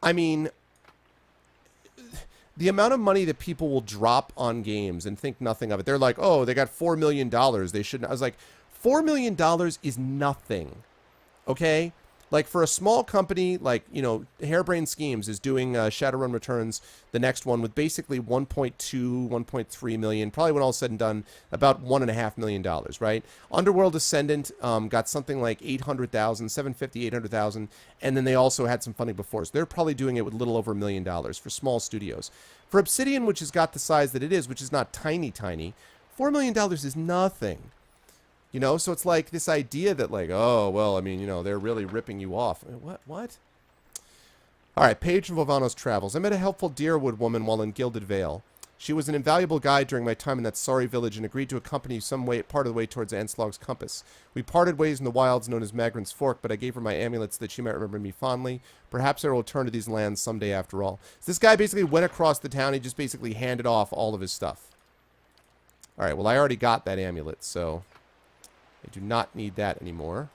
I mean, the amount of money that people will drop on games and think nothing of it. They're like, oh, they got $4 million. They shouldn't. I was like, $4 million is nothing, okay? Like, for a small company, like, you know, Harebrained Schemes is doing Shadowrun Returns, the next one, with basically 1.3 million, probably when all is said and done, about $1.5 million, right? Underworld Ascendant got something like 800,000, 750, 800,000, and then they also had some funding before, so they're probably doing it with a little over $1 million for small studios. For Obsidian, which has got the size that it is, which is not tiny, $4 million is nothing. You know, so it's like this idea that, like, oh, well, I mean, you know, they're really ripping you off. What? All right, Paige from Vovanos Travels. I met a helpful Deerwood woman while in Gilded Vale. She was an invaluable guide during my time in that sorry village and agreed to accompany some way, part of the way towards Anslog's compass. We parted ways in the wilds known as Magran's Fork, but I gave her my amulet so that she might remember me fondly. Perhaps I will return to these lands someday after all. So this guy basically went across the town. He just basically handed off all of his stuff. All right, well, I already got that amulet, so I do not need that anymore.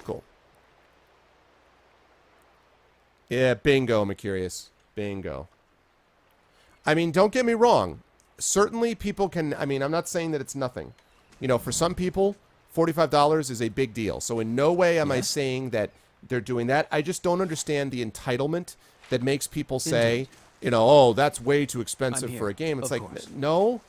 Cool. Yeah, bingo, Mercurius. Bingo. I mean, don't get me wrong. Certainly people can... I mean, I'm not saying that it's nothing. You know, for some people, $45 is a big deal. So in no way am I saying that they're doing that. I just don't understand the entitlement that makes people say, you know, oh, that's way too expensive for a game. It's like, no,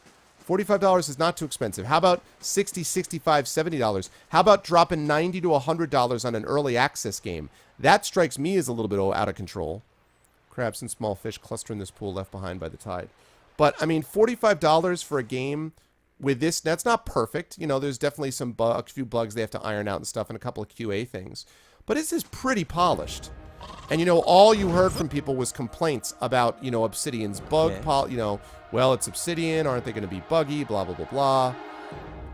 $45 is not too expensive. How about $60, $65, $70? How about dropping $90 to $100 on an early access game? That strikes me as a little bit out of control. Crabs and small fish cluster in this pool left behind by the tide. But, I mean, $45 for a game with this, that's not perfect. You know, there's definitely a few bugs they have to iron out and stuff and a couple of QA things. But this is pretty polished. And, you know, all you heard from people was complaints about, you know, Obsidian's bug, you know, well, it's Obsidian, aren't they going to be buggy, blah, blah, blah, blah.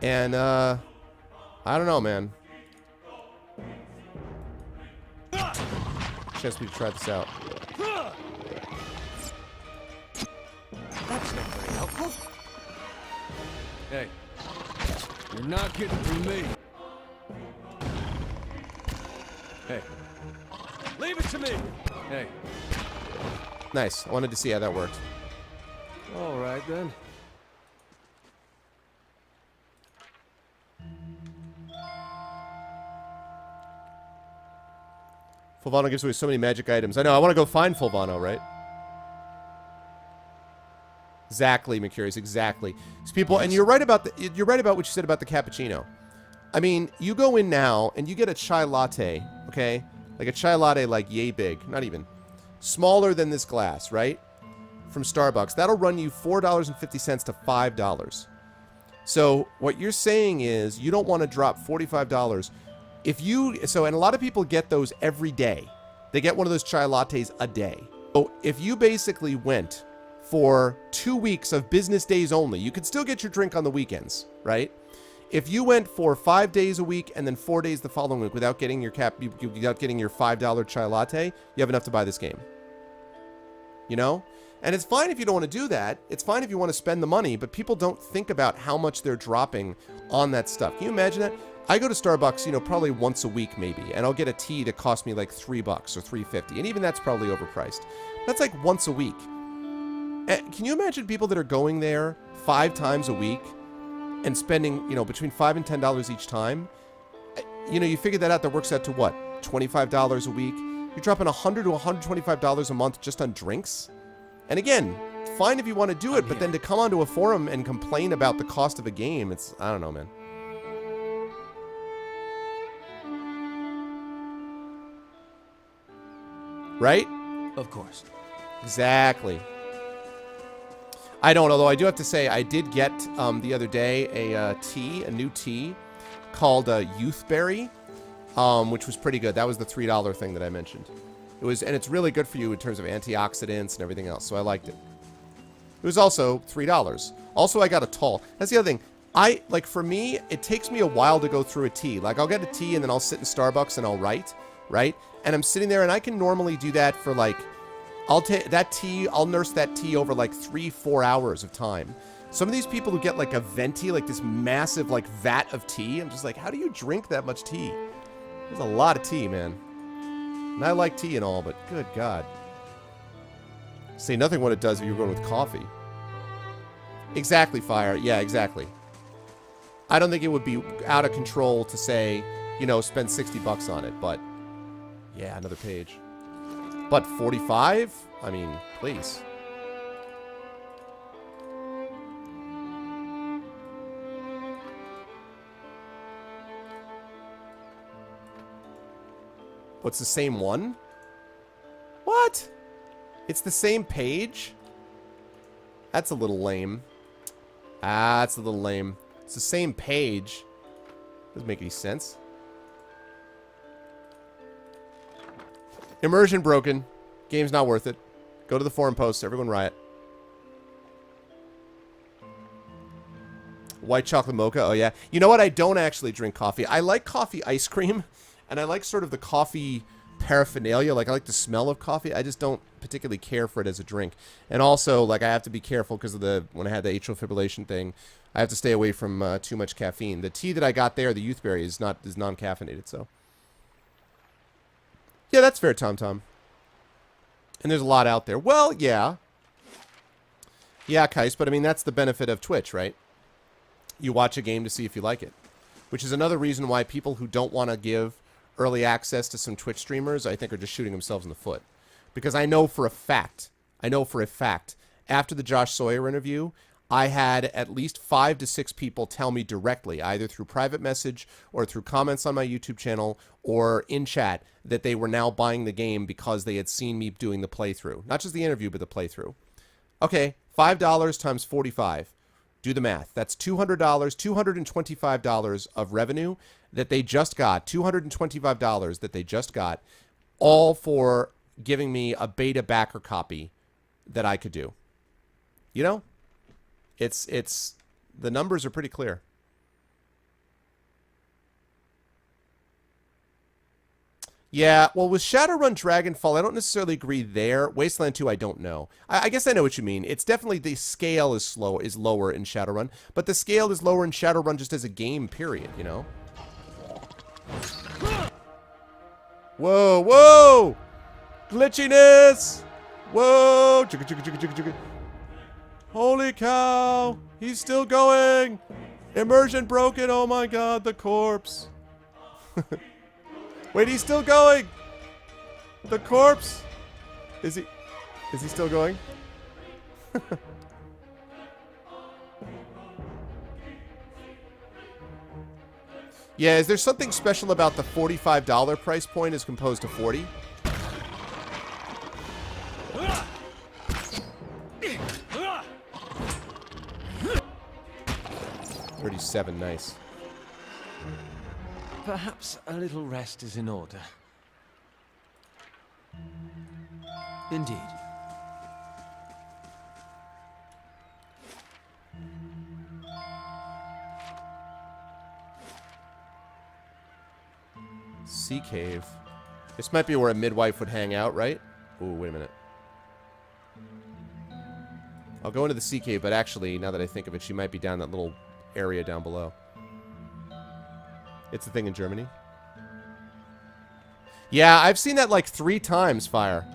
And, I don't know, man. Chance me to try this out. That's not very helpful. Hey, you're not getting through me. Hey. Leave it to me. Hey. Nice. I wanted to see how that worked. All right, then. Fulvano gives away so many magic items. I know. I want to go find Fulvano, right? Exactly, Mercurius. Exactly. These people, and you're right about what you said about the cappuccino. I mean, you go in now and you get a chai latte, okay? Like a chai latte, like yay big, not even smaller than this glass, right? From Starbucks. That'll run you $4.50 to $5. So what you're saying is you don't want to drop $45. And a lot of people get those every day. They get one of those chai lattes a day. So if you basically went for 2 weeks of business days only, you could still get your drink on the weekends, right? If you went for 5 days a week and then 4 days the following week without getting your without getting your $5 chai latte, you have enough to buy this game. You know? And it's fine if you don't want to do that. It's fine if you want to spend the money, but people don't think about how much they're dropping on that stuff. Can you imagine that? I go to Starbucks, you know, probably once a week maybe, and I'll get a tea that costs me like $3 or $3.50, and even that's probably overpriced. That's like once a week. Can you imagine people that are going there 5 times a week and spending, you know, between $5 and $10 each time? You know, you figure that out, that works out to what? $25 a week? You're dropping $100 to $125 a month just on drinks? And again, fine if you want to do it, but then to come onto a forum and complain about the cost of a game, it's, I don't know, man. Right? Of course. Exactly. I don't, although I do have to say, I did get the other day a new tea called Youthberry, which was pretty good. That was the $3 thing that I mentioned. It was, and it's really good for you in terms of antioxidants and everything else, so I liked it. It was also $3. Also, I got a tall. That's the other thing. For me, it takes me a while to go through a tea. Like, I'll get a tea and then I'll sit in Starbucks and I'll write, right? And I'm sitting there and I can normally do that for like, I'll nurse that tea over like 3-4 hours of time. Some of these people who get like a venti, like this massive like vat of tea, I'm just like, how do you drink that much tea? There's a lot of tea, man. And I like tea and all, but good God. Say nothing what it does if you're going with coffee. Exactly, Fire. Yeah, exactly. I don't think it would be out of control to say, you know, spend $60 on it, but yeah, another page. But 45? I mean, please. What's the same one? What? It's the same page? That's a little lame. That's a little lame. It's the same page. Doesn't make any sense. Immersion broken. Game's not worth it. Go to the forum posts. Everyone riot. White chocolate mocha. Oh, yeah. You know what? I don't actually drink coffee. I like coffee ice cream. And I like sort of the coffee paraphernalia. Like, I like the smell of coffee. I just don't particularly care for it as a drink. And also, like, I have to be careful because of when I had the atrial fibrillation thing, I have to stay away from too much caffeine. The tea that I got there, the Youthberry, is non-caffeinated, so. Yeah, that's fair, Tom. And there's a lot out there. Well, yeah. Yeah, Kais, but I mean, that's the benefit of Twitch, right? You watch a game to see if you like it. Which is another reason why people who don't want to give early access to some Twitch streamers, I think, are just shooting themselves in the foot. Because I know for a fact, after the Josh Sawyer interview, I had at least 5 to 6 people tell me directly, either through private message or through comments on my YouTube channel or in chat, that they were now buying the game because they had seen me doing the playthrough. Not just the interview, but the playthrough. Okay, $5 times 45. Do the math. That's $200, $225 of revenue that they just got. $225 that they just got, all for giving me a beta backer copy that I could do. You know? It's the numbers are pretty clear. Yeah, well, with Shadowrun Dragonfall, I don't necessarily agree there. Wasteland 2, I don't know. I guess I know what you mean. It's definitely the scale is lower in Shadowrun, but the scale is lower in Shadowrun just as a game, period, you know? Whoa, whoa! Glitchiness! Whoa! Chugga, chugga, chugga, chugga, chugga. Holy cow! He's still going! Immersion broken! Oh my god, the corpse! Wait, he's still going! The corpse! Is he still going? Yeah, is there something special about the $45 price point as composed to 40? 37, nice. Perhaps a little rest is in order. Indeed. Sea cave. This might be where a midwife would hang out, right? Ooh, wait a minute. I'll go into the sea cave, but actually, now that I think of it, she might be down that little area down below. It's the thing in Germany. Yeah, I've seen that like 3 times, Fire.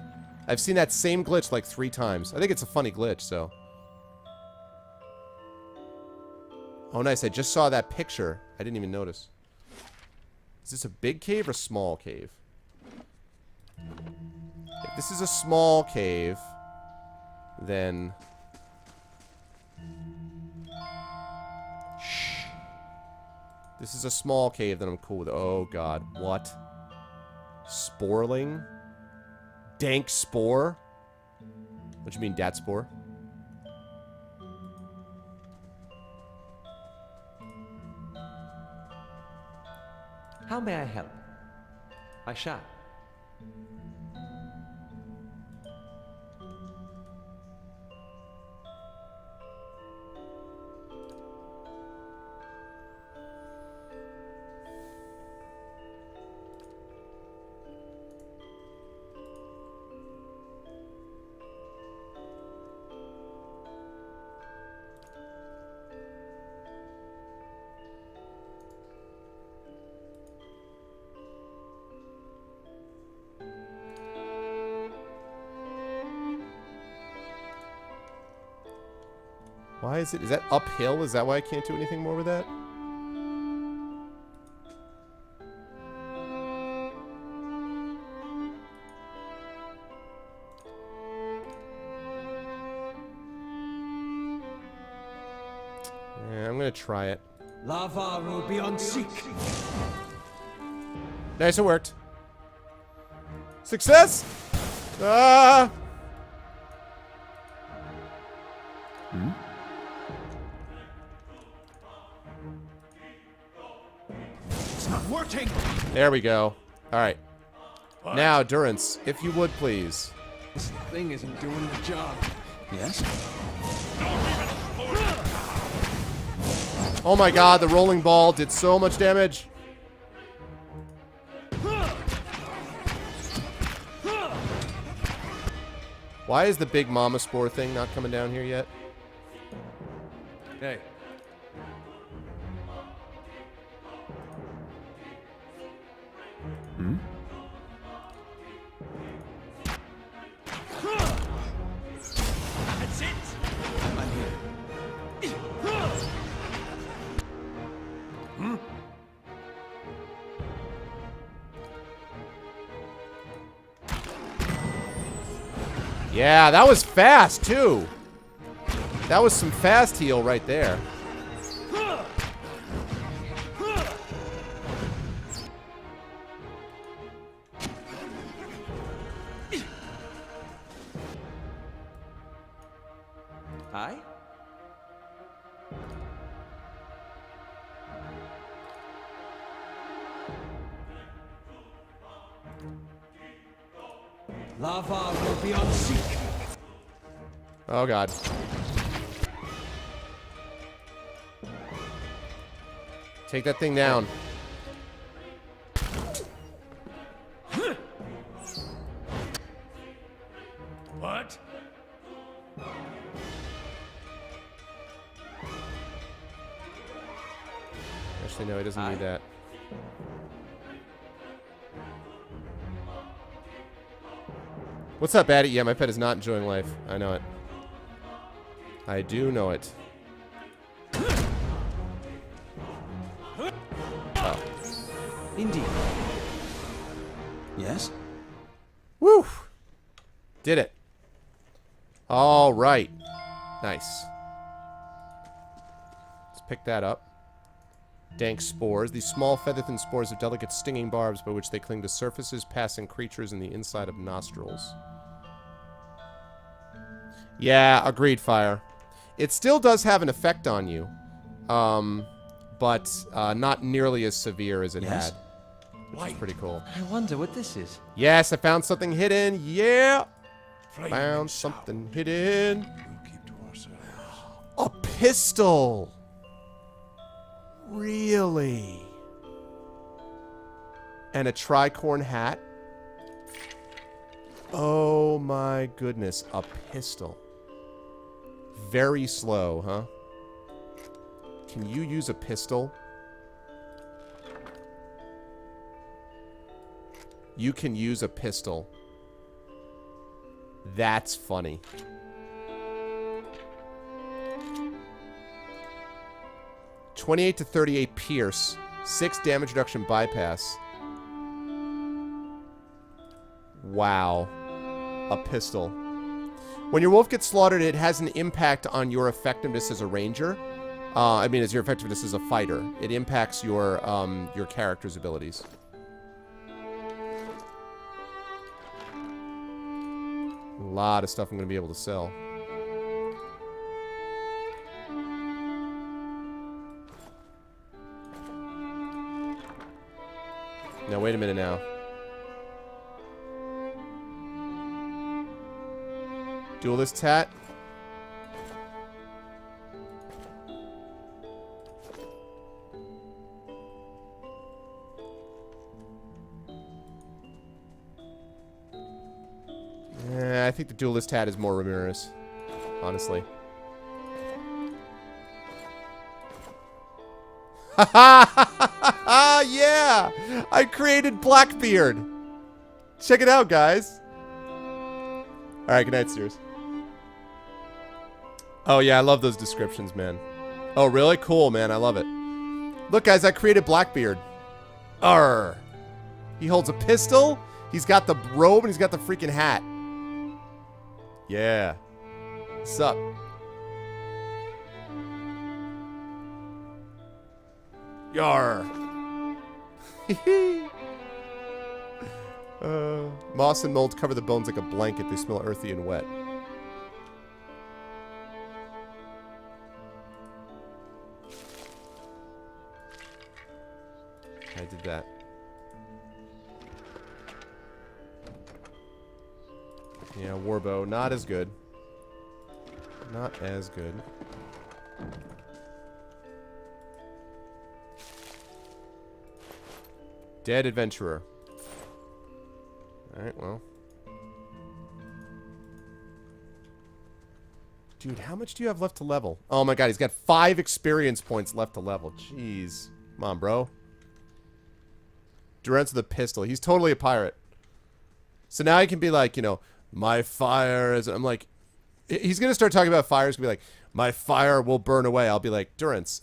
I've seen that same glitch like 3 times. I think it's a funny glitch, so. Oh, nice. I just saw that picture. I didn't even notice. Is this a big cave or small cave? If this is a small cave, then... Shh. This is a small cave, then I'm cool with it. Oh, God. What? Sporling? Dank spore? What you mean, dat spore? How may I help? I shall. Why is it? Is that uphill? Is that why I can't do anything more with that? Yeah, I'm gonna try it. Lava will be on seek. Nice, it worked. Success! Ah! It's not working. There we go. Alright. Now, Durance, if you would please. This thing isn't doing the job. Yes? Oh my god, the rolling ball did so much damage. Why is the big mama spore thing not coming down here yet? Hey. That's it. I'm here. Yeah, that was fast, too. That was some fast heal right there. Aye? Lava will be on seek. Oh, God. Take that thing down. What? Actually, no, he doesn't need that. What's up, Addy? Yeah, my pet is not enjoying life. I know it. I do know it. Oh. Indeed. Yes? Woo! Did it. All right. Nice. Let's pick that up. Dank spores. These small feather-thin spores are delicate stinging barbs by which they cling to surfaces, passing creatures in the inside of nostrils. Yeah, agreed, Fire. It still does have an effect on you. But not nearly as severe as it had. Which is pretty cool. I wonder what this is. Yes, I found something hidden. Yeah! Flame Found and sound. something hidden. We'll keep to ourselves. A pistol! Really? And a tricorn hat? Oh my goodness, a pistol. Very slow, huh? Can you use a pistol? You can use a pistol. That's funny. (28 to 38 pierce, 6 damage reduction bypass. Wow. A pistol. When your wolf gets slaughtered, it has an impact on your effectiveness as a ranger. I mean, as your effectiveness as a fighter. It impacts your character's abilities. A lot of stuff I'm going to be able to sell. Now, wait a minute now. Duelist hat. I think the duelist hat is more Ramirez, honestly. Yeah! I created Blackbeard! Check it out, guys. Alright, good night, Sears. Oh, yeah, I love those descriptions, man. Oh, really? Cool, man. I love it. Look, guys, I created Blackbeard. Arr! He holds a pistol, he's got the robe, and he's got the freaking hat. Yeah. What's up? Yar. Moss and mold cover the bones like a blanket. They smell earthy and wet. I did that. Yeah, Warbow, not as good. Not as good. Dead adventurer. Alright, well. Dude, how much do you have left to level? Oh my god, he's got 5 experience points left to level. Jeez. Come on, bro. Durant's with a pistol. He's totally a pirate. So now he can be like, you know, my fire is... I'm like... He's going to start talking about fire. He's going to be like, my fire will burn away. I'll be like, Durance,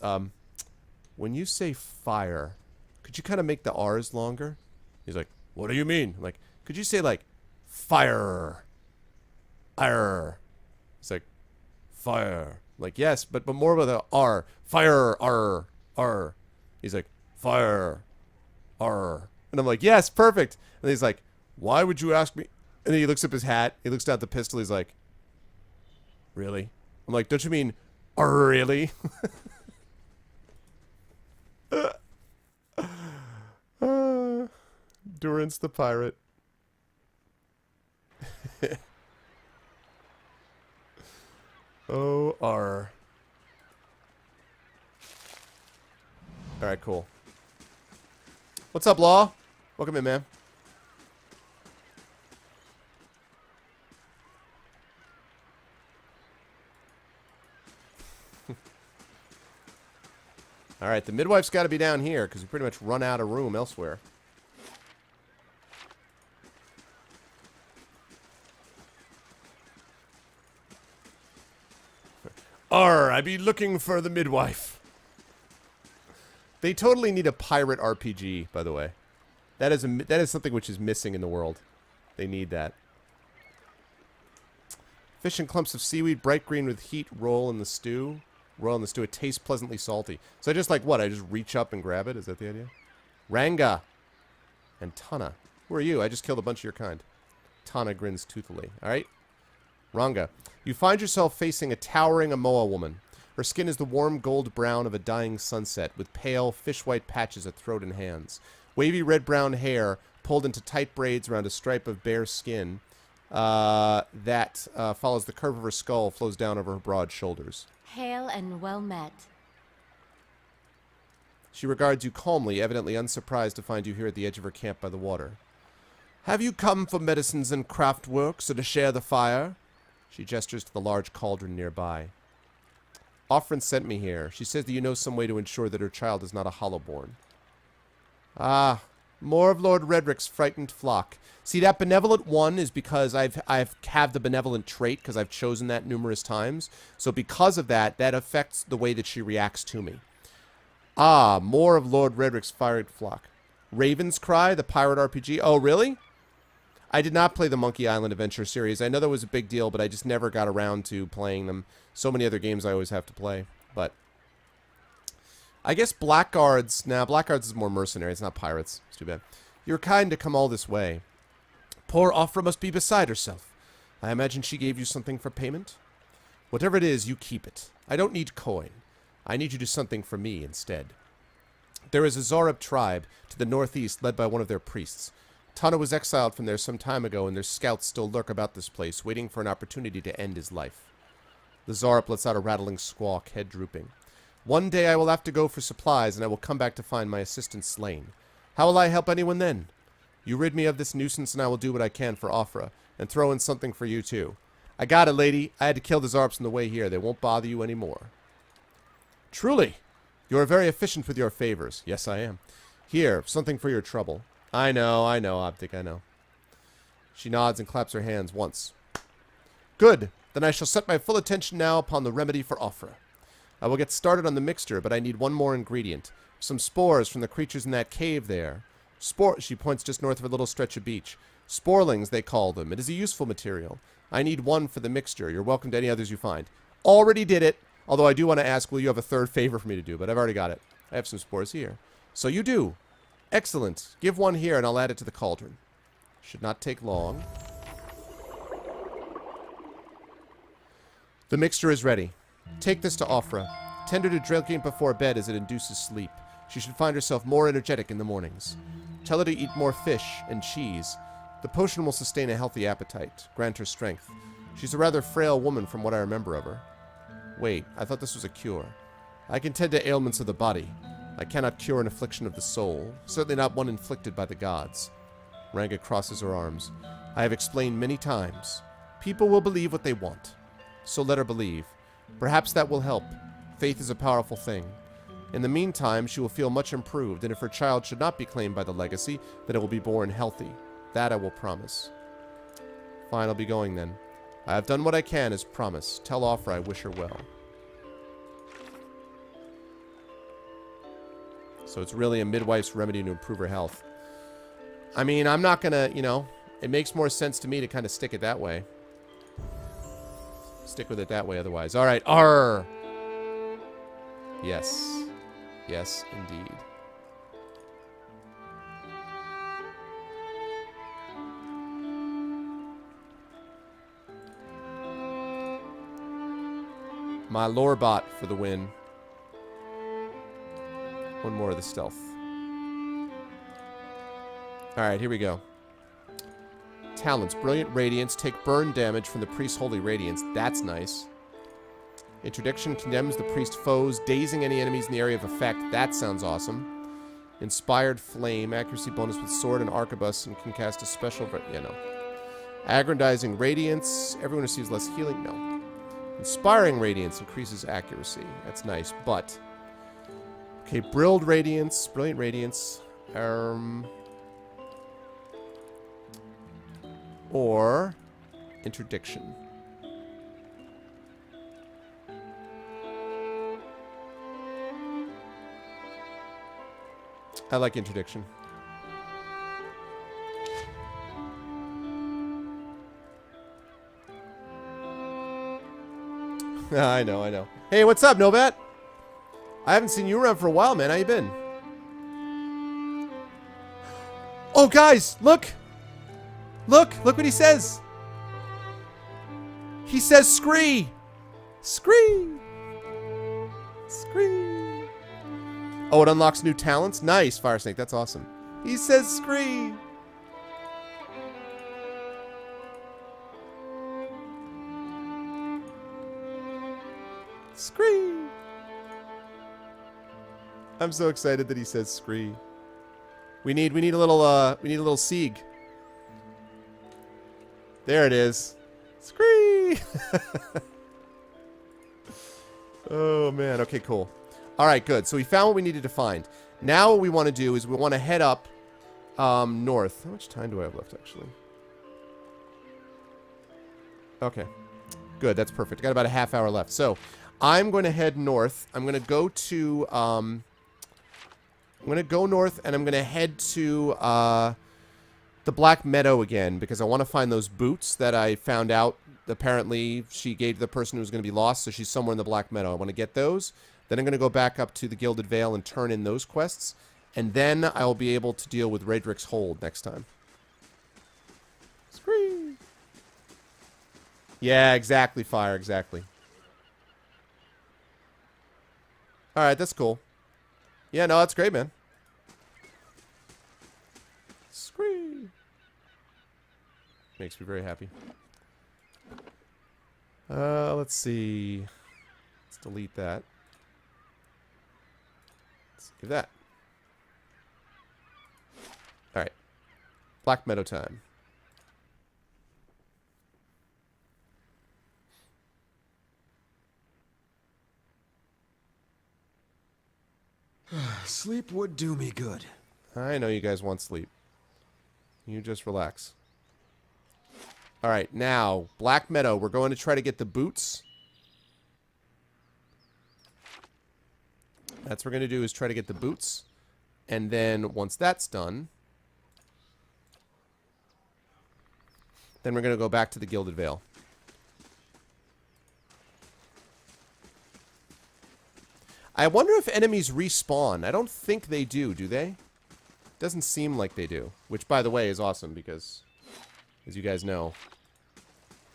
when you say fire, could you kind of make the R's longer? He's like, what do you mean? I'm like, could you say, like, fire? Fire. He's like, fire. I'm like, yes, but more with the R. Fire, R, R. He's like, fire, R. And I'm like, yes, perfect. And he's like, why would you ask me? And then he looks up his hat. He looks down at the pistol. He's like, really? I'm like, don't you mean, really? Durance the pirate. O-R. Alright, cool. What's up, Law? Welcome in, man. Alright, the midwife's got to be down here, because we pretty much run out of room elsewhere. I be looking for the midwife. They totally need a pirate RPG, by the way. That is something which is missing in the world. They need that. Fish and clumps of seaweed, bright green with heat, roll in the stew. Roll in the stew. It tastes pleasantly salty. So I just like what? I just reach up and grab it? Is that the idea? Ranga. And Tana. Who are you? I just killed a bunch of your kind. Tana grins toothily. Alright. Ranga. You find yourself facing a towering Amoa woman. Her skin is the warm gold brown of a dying sunset, with pale, fish-white patches at throat and hands. Wavy red-brown hair pulled into tight braids around a stripe of bare skin that follows the curve of her skull, flows down over her broad shoulders. Hail and well met. She regards you calmly, evidently unsurprised to find you here at the edge of her camp by the water. Have you come for medicines and craft works, or to share the fire? She gestures to the large cauldron nearby. Offrin sent me here. She says that you know some way to ensure that her child is not a hollowborn. Ah, more of Lord Redrick's frightened flock. See, that benevolent one is because I've have the benevolent trait, because I've chosen that numerous times. So because of that, that affects the way that she reacts to me. Ah, more of Lord Redrick's frightened flock. Raven's Cry, the pirate RPG. Oh, really? I did not play the Monkey Island Adventure series. I know that was a big deal, but I just never got around to playing them. So many other games I always have to play. But I guess Blackguards... Nah, Blackguards is more mercenary. It's not pirates. It's too bad. You're kind to come all this way. Poor Offra must be beside herself. I imagine she gave you something for payment? Whatever it is, you keep it. I don't need coin. I need you to do something for me instead. There is a Zorab tribe to the northeast led by one of their priests. Tana was exiled from there some time ago, and their scouts still lurk about this place, waiting for an opportunity to end his life. The Zorab lets out a rattling squawk, head drooping. One day I will have to go for supplies, and I will come back to find my assistant slain. How will I help anyone then? You rid me of this nuisance, and I will do what I can for Offra, and throw in something for you too. I got it, lady. I had to kill the Zorabs on the way here. They won't bother you anymore. Truly, you are very efficient with your favors. Yes, I am. Here, something for your trouble. I know, Optic, I know. She nods and claps her hands once. Good. Then I shall set my full attention now upon the remedy for Offra. I will get started on the mixture, but I need one more ingredient. Some spores from the creatures in that cave there. She points just north of a little stretch of beach. Sporlings, they call them. It is a useful material. I need one for the mixture. You're welcome to any others you find. Already did it. Although I do want to ask, will you have a third favor for me to do? But I've already got it. I have some spores here. So you do. Excellent. Give one here and I'll add it to the cauldron. Should not take long. The mixture is ready. Take this to Offra. Tend her to drinking before bed as it induces sleep. She should find herself more energetic in the mornings. Tell her to eat more fish and cheese. The potion will sustain a healthy appetite, grant her strength. She's a rather frail woman from what I remember of her. Wait, I thought this was a cure. I can tend to ailments of the body. I cannot cure an affliction of the soul, certainly not one inflicted by the gods. Ranga crosses her arms. I have explained many times. People will believe what they want. So let her believe. Perhaps that will help. Faith is a powerful thing. In the meantime, she will feel much improved, and if her child should not be claimed by the legacy, then it will be born healthy. That I will promise. Fine, I'll be going then. I have done what I can as promised. Tell Offra I wish her well. So it's really a midwife's remedy to improve her health. I mean, I'm not gonna, you know, it makes more sense to me to kind of stick it that way. Stick with it that way otherwise. Alright, arr! Yes. Yes, indeed. My lore bot for the win. One more of the stealth. Alright, here we go. Talents. Brilliant Radiance. Take burn damage from the priest's holy radiance. That's nice. Interdiction condemns the priest's foes, dazing any enemies in the area of effect. That sounds awesome. Inspired Flame. Accuracy bonus with sword and arquebus and can cast a special... Yeah, no. Aggrandizing Radiance. Everyone receives less healing. No. Inspiring Radiance increases accuracy. That's nice, but... Okay, Brilliant Radiance. Brilliant Radiance. Or... Interdiction. I like interdiction. I know, I know. Hey, what's up, Nobat? I haven't seen you around for a while, man. How you been? Oh, guys, look! Look what he says! He says scree! Scree! Scree! Oh, it unlocks new talents? Nice, Fire Snake. That's awesome. He says scree! Scree! I'm so excited that he says scree. We need a little Sieg. There it is. Scree! Oh man, okay, cool. Alright, good. So we found what we needed to find. Now what we want to do is we want to head up north. How much time do I have left, actually? Okay. Good, that's perfect. I got about a half hour left. So, I'm going to head north. I'm going to go to, I'm going to go north and I'm going to head to, the Black Meadow again because I want to find those boots that I found out apparently she gave to the person who was going to be lost, so she's somewhere in the Black Meadow. I want to get those. Then I'm going to go back up to the Gilded Vale and turn in those quests. And then I'll be able to deal with Raedric's Hold next time. Scream! Yeah, exactly, Fire, exactly. Alright, that's cool. Yeah, no, that's great, man. Scream! Makes me very happy. Let's see. Let's delete that. Let's give that. Alright. Black Meadow time. Sleep would do me good. I know you guys want sleep. You just relax. Alright, now, Black Meadow. We're going to try to get the boots. That's what we're going to do is try to get the boots. And then, once that's done, then we're going to go back to the Gilded Vale. I wonder if enemies respawn. I don't think they do they? Doesn't seem like they do. Which, by the way, is awesome because, as you guys know,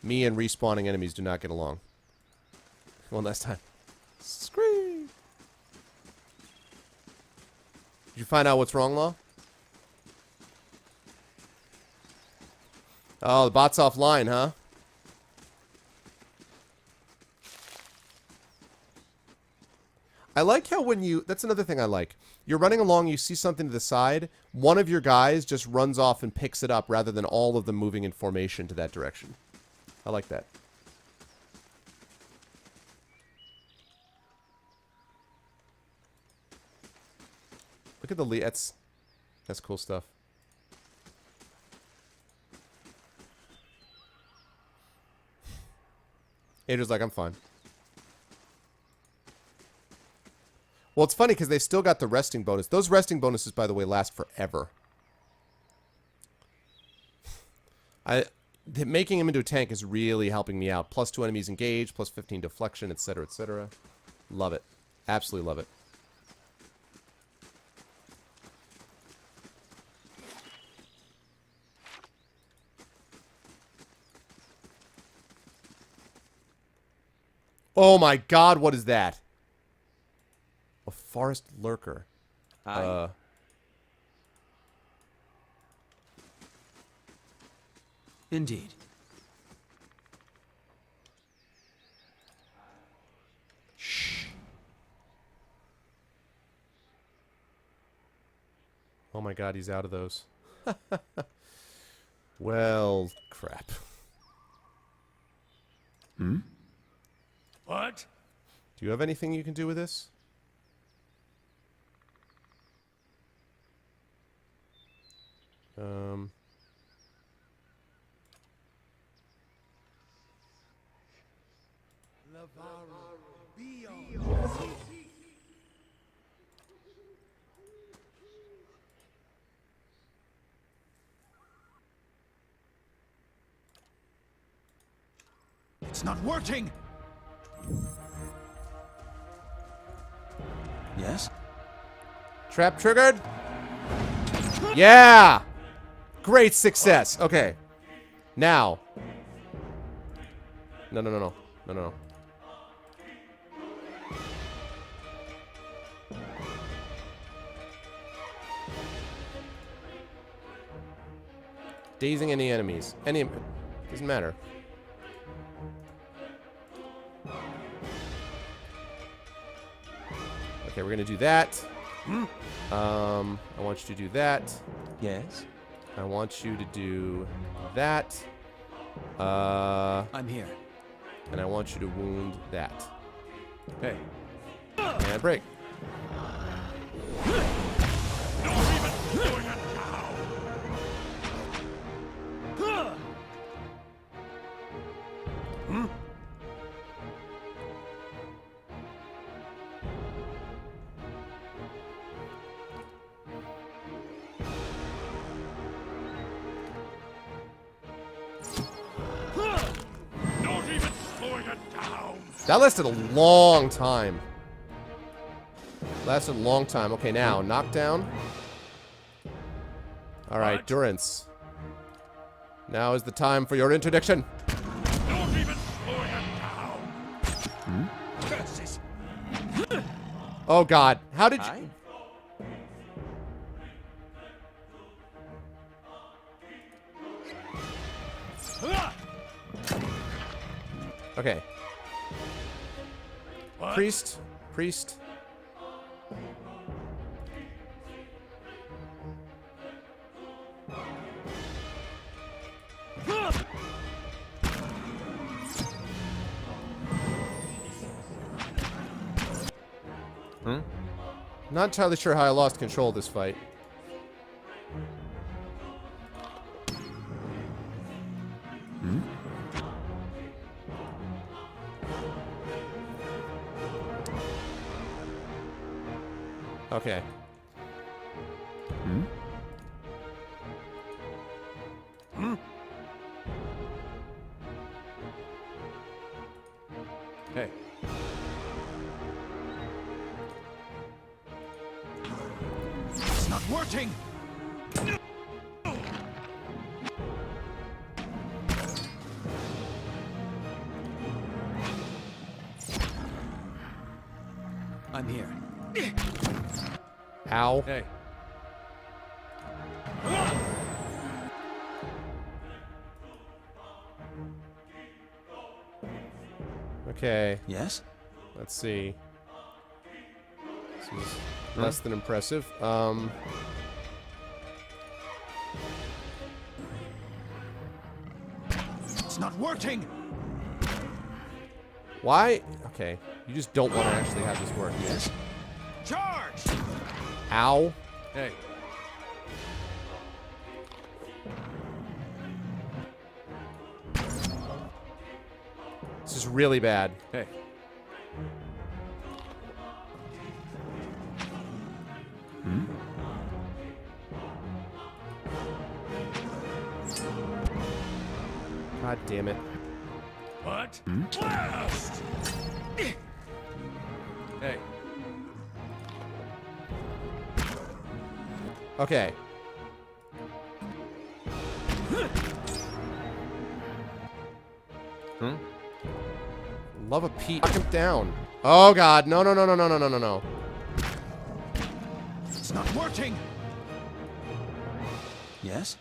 me and respawning enemies do not get along. One last time. Scream! Did you find out what's wrong, Law? Oh, the bot's offline, huh? I like how when you... That's another thing I like. You're running along, you see something to the side, one of your guys just runs off and picks it up rather than all of them moving in formation to that direction. I like that. Look at the lead. That's cool stuff. Adrian's like, I'm fine. Well, it's funny because they still got the resting bonus. Those resting bonuses, by the way, last forever. Making him into a tank is really helping me out. +2 enemies engaged, +15 deflection, etc., etc. Love it. Absolutely love it. Oh my god, what is that? A forest lurker. Indeed. Shh. Oh my god, he's out of those. Well, crap. Hmm? What? Do you have anything you can do with this? It's not working. Yes? Trap triggered. Yeah! Great success. Okay. Now. No, no, no, no. No, no, no. Dazing any enemies. Doesn't matter. Okay, we're gonna do that. I want you to do that. Yes? I want you to do that. I'm here. And I want you to wound that. Hey. And break. That lasted a long time. Lasted a long time. Okay, now, knockdown. Alright, Durance. Now is the time for your interdiction. Oh god. How did you... Okay. Priest. Priest. Not entirely sure how I lost control of this fight. Okay. Hey. It's not working. I'm here. Ow. Hey. Okay. Yes? Let's see. This is less than impressive. It's not working. Why? Okay. You just don't want to actually have this work. Yes? Charge! Ow. Hey. This is really bad. Hey. God damn it. What? Blast! Hey. Okay. Love a Pete. Knock him down. Oh god. No, no, no, no, no, no, no, no, no. It's not working. Yes?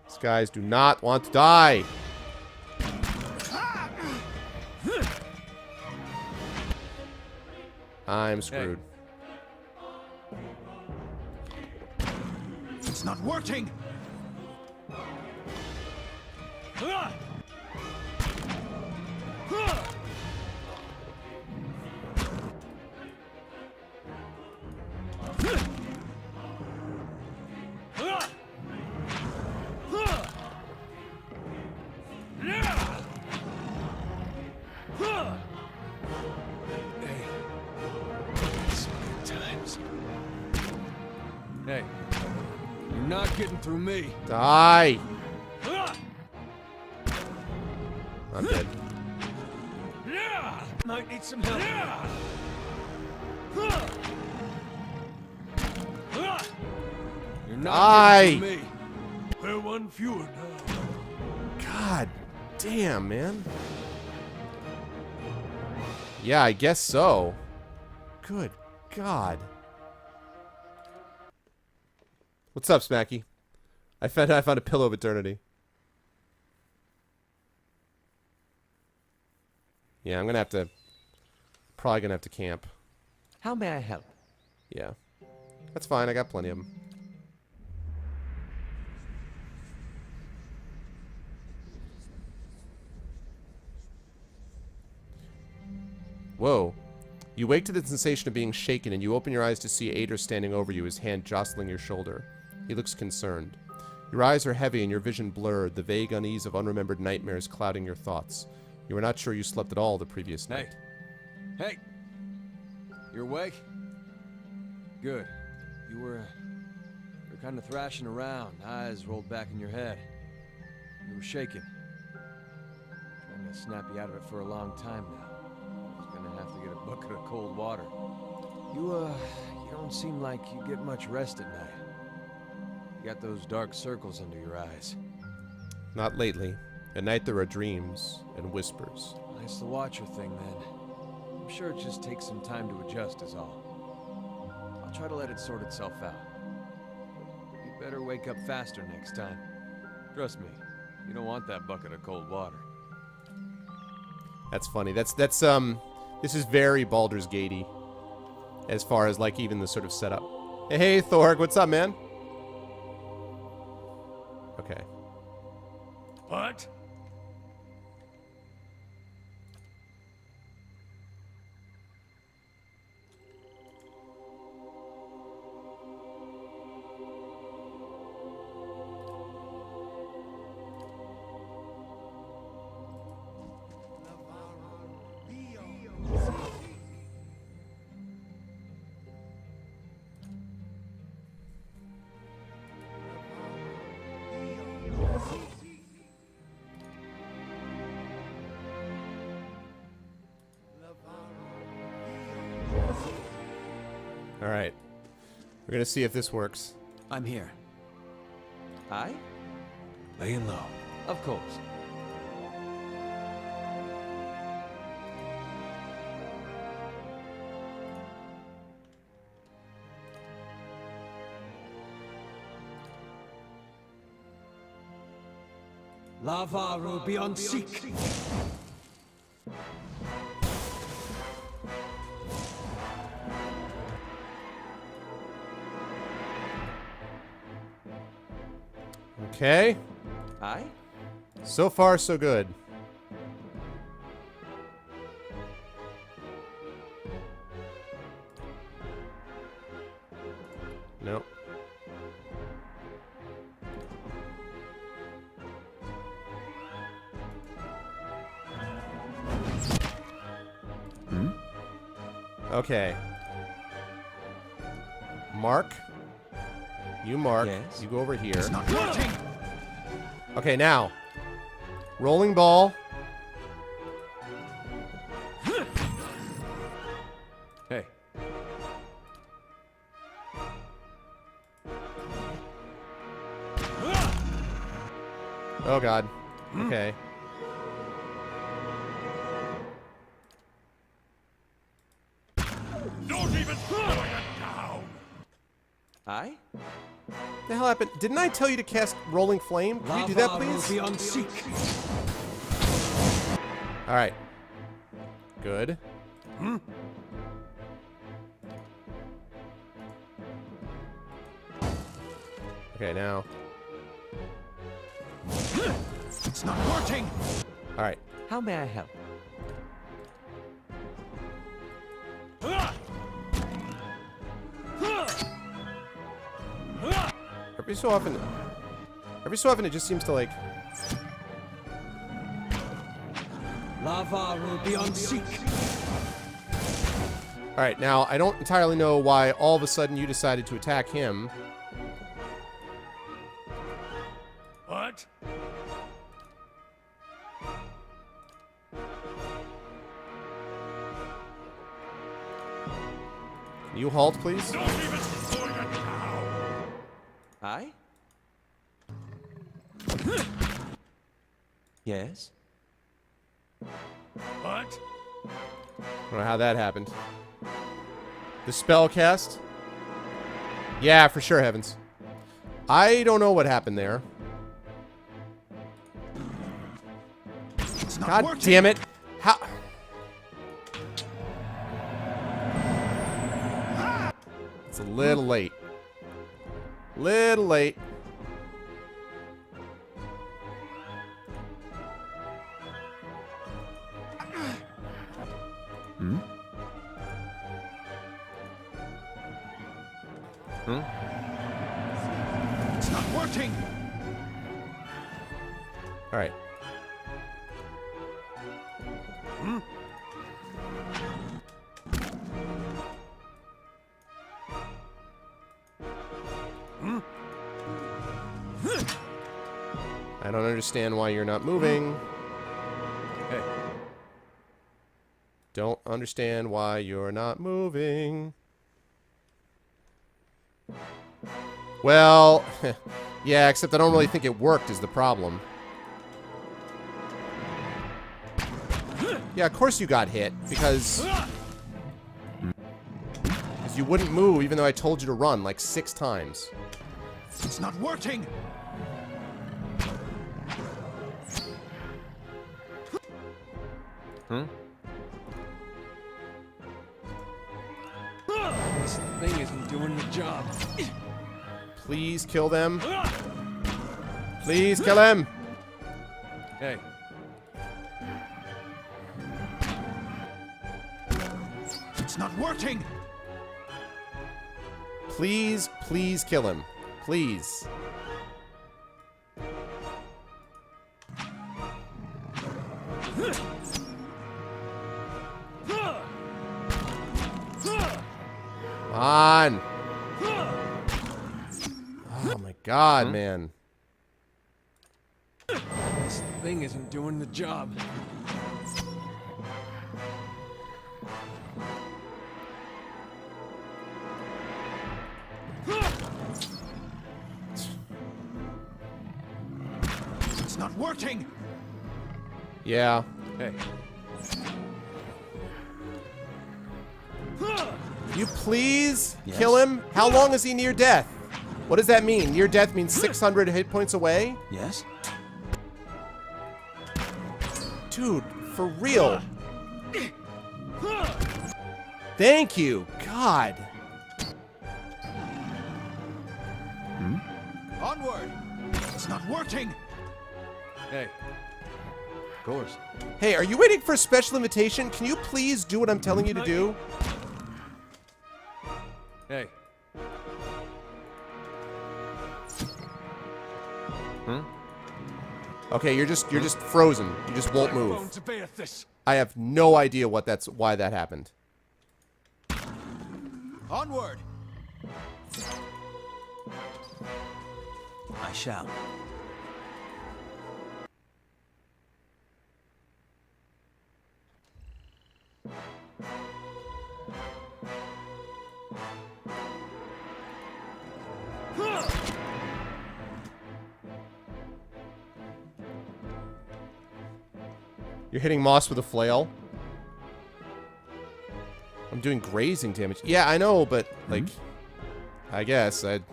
These guys do not want to die. I'm screwed. It's not working. getting through me. Die! I'm dead. Might need some help. You're not Die! getting through me. We're one fewer now. God damn, man. Yeah, I guess so. Good God. What's up, Smacky? I found a pillow of eternity. Yeah, I'm gonna have to. Probably gonna have to camp. How may I help? Yeah, that's fine. I got plenty of them. Whoa. You wake to the sensation of being shaken, and you open your eyes to see Ader standing over you, his hand jostling your shoulder. He looks concerned. Your eyes are heavy and your vision blurred, the vague unease of unremembered nightmares clouding your thoughts. You were not sure you slept at all the previous night. Hey! You awake? Good. You were kind of thrashing around, eyes rolled back in your head. You were shaking. Trying to snap you out of it for a long time now. Gonna have to get a bucket of cold water. You don't seem like you get much rest at night. You got those dark circles under your eyes. Not lately. At night there are dreams and whispers. Nice the Watcher thing, then. I'm sure it just takes some time to adjust is all. I'll try to let it sort itself out. You better wake up faster next time. Trust me, you don't want that bucket of cold water. That's funny. This is very Baldur's Gate-y. As far as, like, even the sort of setup. Hey, Thorg, what's up, man? Okay. What? Alright. We're gonna see if this works. I'm here. I? Laying low. Of course. Lavaru beyond seek. Okay. I? So far, so good. Nope. Okay. Mark. You mark. Yes? You go over here. It's not working! Okay, now. Rolling ball. Hey. Oh, God. Okay. Don't even slow it down! I? The hell happened? Didn't I tell you to cast Rolling Flame? Can you do that, please? Beyond seek. Alright. Good. Okay, now. It's not working! Alright. How may I help? Every so often it just seems to, like... Lavaru beyond seek. Alright, now, I don't entirely know why all of a sudden you decided to attack him. Can you halt, please? Don't even point it now. I? Yes? What? I don't know how that happened. The spell cast? Yeah, for sure, Heavens. I don't know what happened there. It's not God working. damn it. How? It's a little late. Little late. It's not working. All right. I don't understand why you're not moving. Hey, Don't understand why you're not moving. Well, yeah, except I don't really think it worked is the problem. Yeah, of course you got hit, because you wouldn't move even though I told you to run like 6 times. It's not working. this thing isn't doing the job. Please kill them. Please kill him. Hey, It's not working. Please, please kill him. Please. Come on. Oh my god, man. this thing isn't doing the job. It's not working. Yeah. Hey, You please kill him? How long is he near death? What does that mean? Near death means 600 hit points away? Yes? Dude, for real. Thank you. God. Onward. It's not working. hey. Of course. Hey, are you waiting for a special invitation? Can you please do what I'm telling you to do? Hey. Okay, you're just frozen. You just won't move. Bones obeyeth this. I have no idea why that happened. Onward. I shall. You're hitting Moss with a flail. I'm doing grazing damage. Yeah, I know, but like, I guess I'd.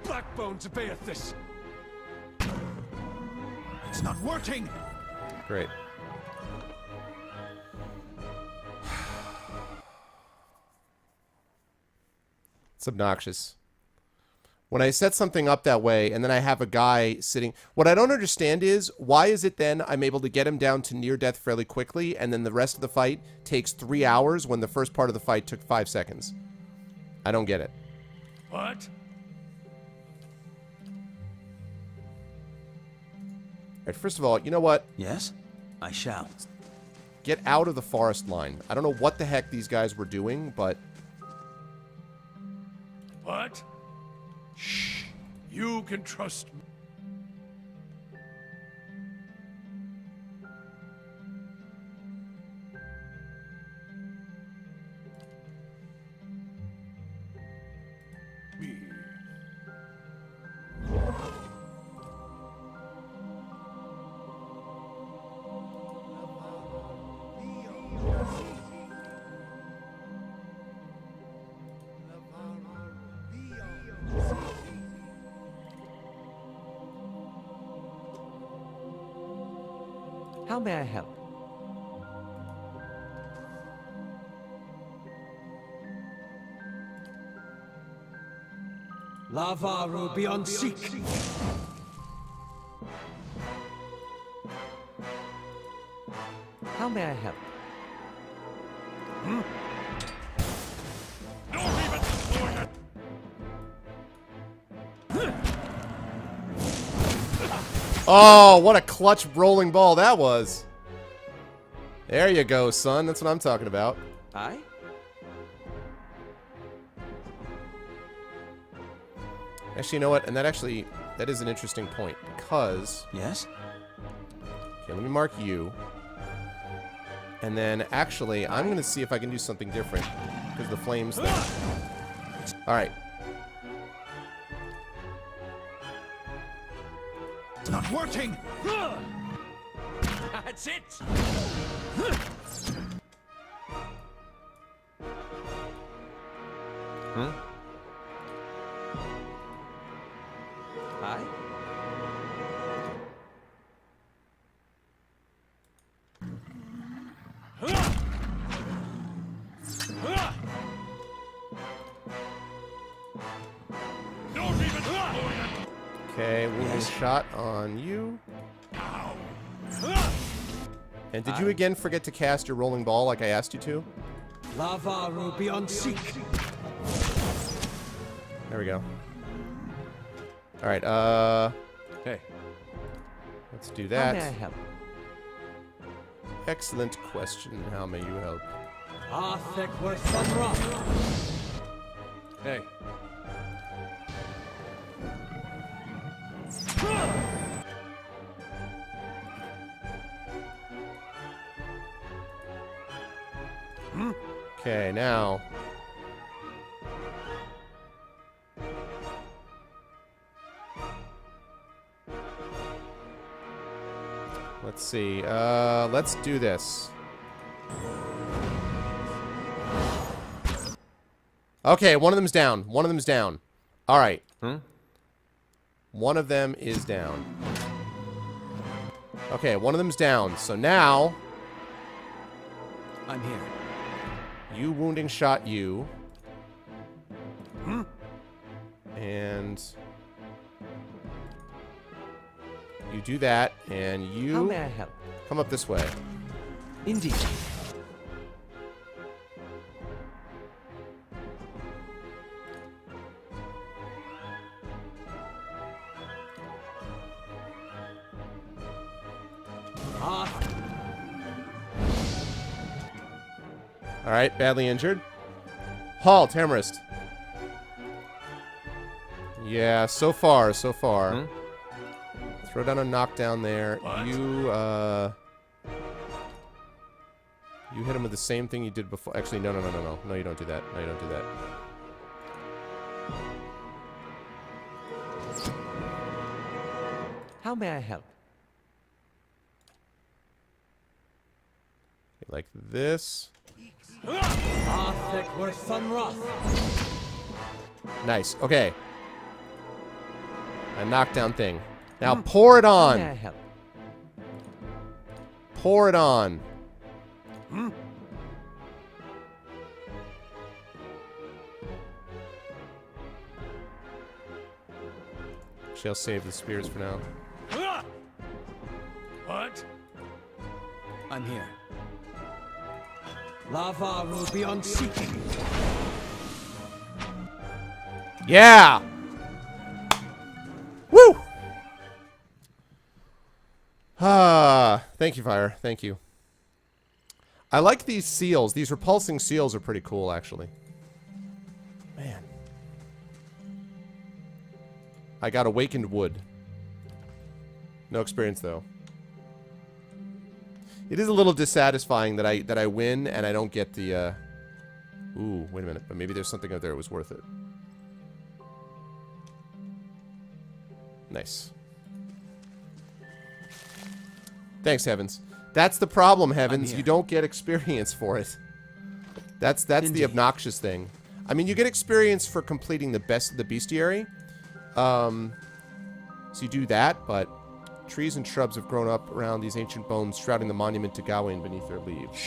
Black bones obeyeth this. It's not working. Great. It's obnoxious. When I set something up that way and then I have a guy sitting... What I don't understand is, why is it then I'm able to get him down to near death fairly quickly and then the rest of the fight takes 3 hours when the first part of the fight took 5 seconds? I don't get it. What? Alright, first of all, you know what? Yes? I shall. Get out of the forest line. I don't know what the heck these guys were doing, but... What? Shh. You can trust me. How may I help? Lavaru beyond seek. How may I help? Oh, what a clutch rolling ball that was. There you go, son. That's what I'm talking about. I? Actually, you know what? And that is an interesting point because... Yes? Okay, let me mark you. And then, actually, I'm going to see if I can do something different because the flames thing. All right. It's not working! That's it! I? Okay, wounding shot on you. And did you again forget to cast your rolling ball like I asked you to? Lavaru beyond seek. There we go. All right, Hey. let's do How may I that. help? Excellent question. How may you help? Arthek worth Sunra. Hey. Okay, now. Let's see. Let's do this. Okay, one of them's down. One of them's down. All right. One of them is down. Okay, one of them's down. So now, I'm here. you wounding shot you. And you do that, and How you may I help? come up this way. Indeed. All right, badly injured. Halt, Hammerist. Yeah, so far, so far. Throw down a knockdown there. What? You hit him with the same thing you did before. Actually, no. No, you don't do that. No, you don't do that. How may I help? Like this. Arthek worth Sunra. Nice. Okay. A knockdown thing. Now pour it How may I on. help? Pour it on. She'll save the spears for now. What? I'm here. Lavaru beyond seeking. Yeah! Woo! Ah, thank you, Fire. Thank you. I like these seals. These repulsing seals are pretty cool, actually. Man. I got Awakened Wood. No experience, though. It is a little dissatisfying that I win and I don't get the, Ooh, wait a minute. But maybe there's something out there that was worth it. Nice. Thanks, Heavens. That's the problem, Heavens. You don't get experience for it. That's the obnoxious thing. I mean, you get experience for completing the bestiary. So you do that, but trees and shrubs have grown up around these ancient bones, shrouding the monument to Gawain beneath their leaves.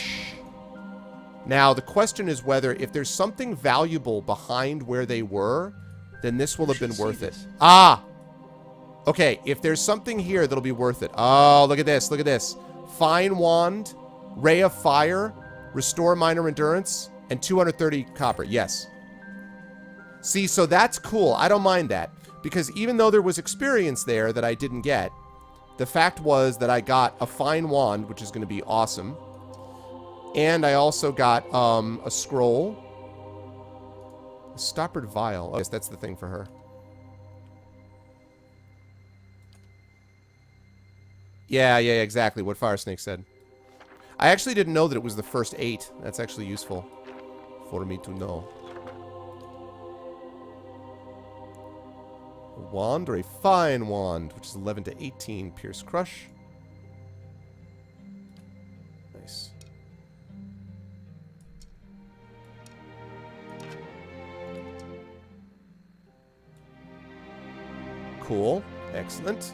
Now, the question is whether, if there's something valuable behind where they were, then this will have been worth it. Ah! Okay, if there's something here that'll be worth it. Oh, look at this, look at this. Fine Wand, Ray of Fire, Restore Minor Endurance, and 230 copper. Yes. See, so that's cool. I don't mind that. Because even though there was experience there that I didn't get, the fact was that I got a Fine Wand, which is going to be awesome. And I also got a scroll. A Stoppered Vial. Oh, yes, that's the thing for her. Yeah, exactly. What Firesnake said. I actually didn't know that it was the first 8. That's actually useful for me to know. A wand or a fine wand, which is 11 to 18. Pierce Crush. Nice. Cool. Excellent.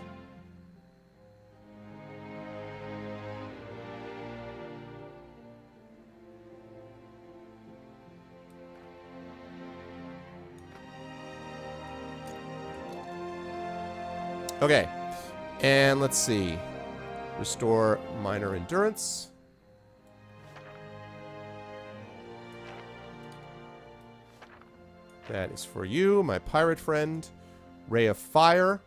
Okay, and let's see. Restore Minor Endurance. That is for you, my pirate friend. Ray of Fire.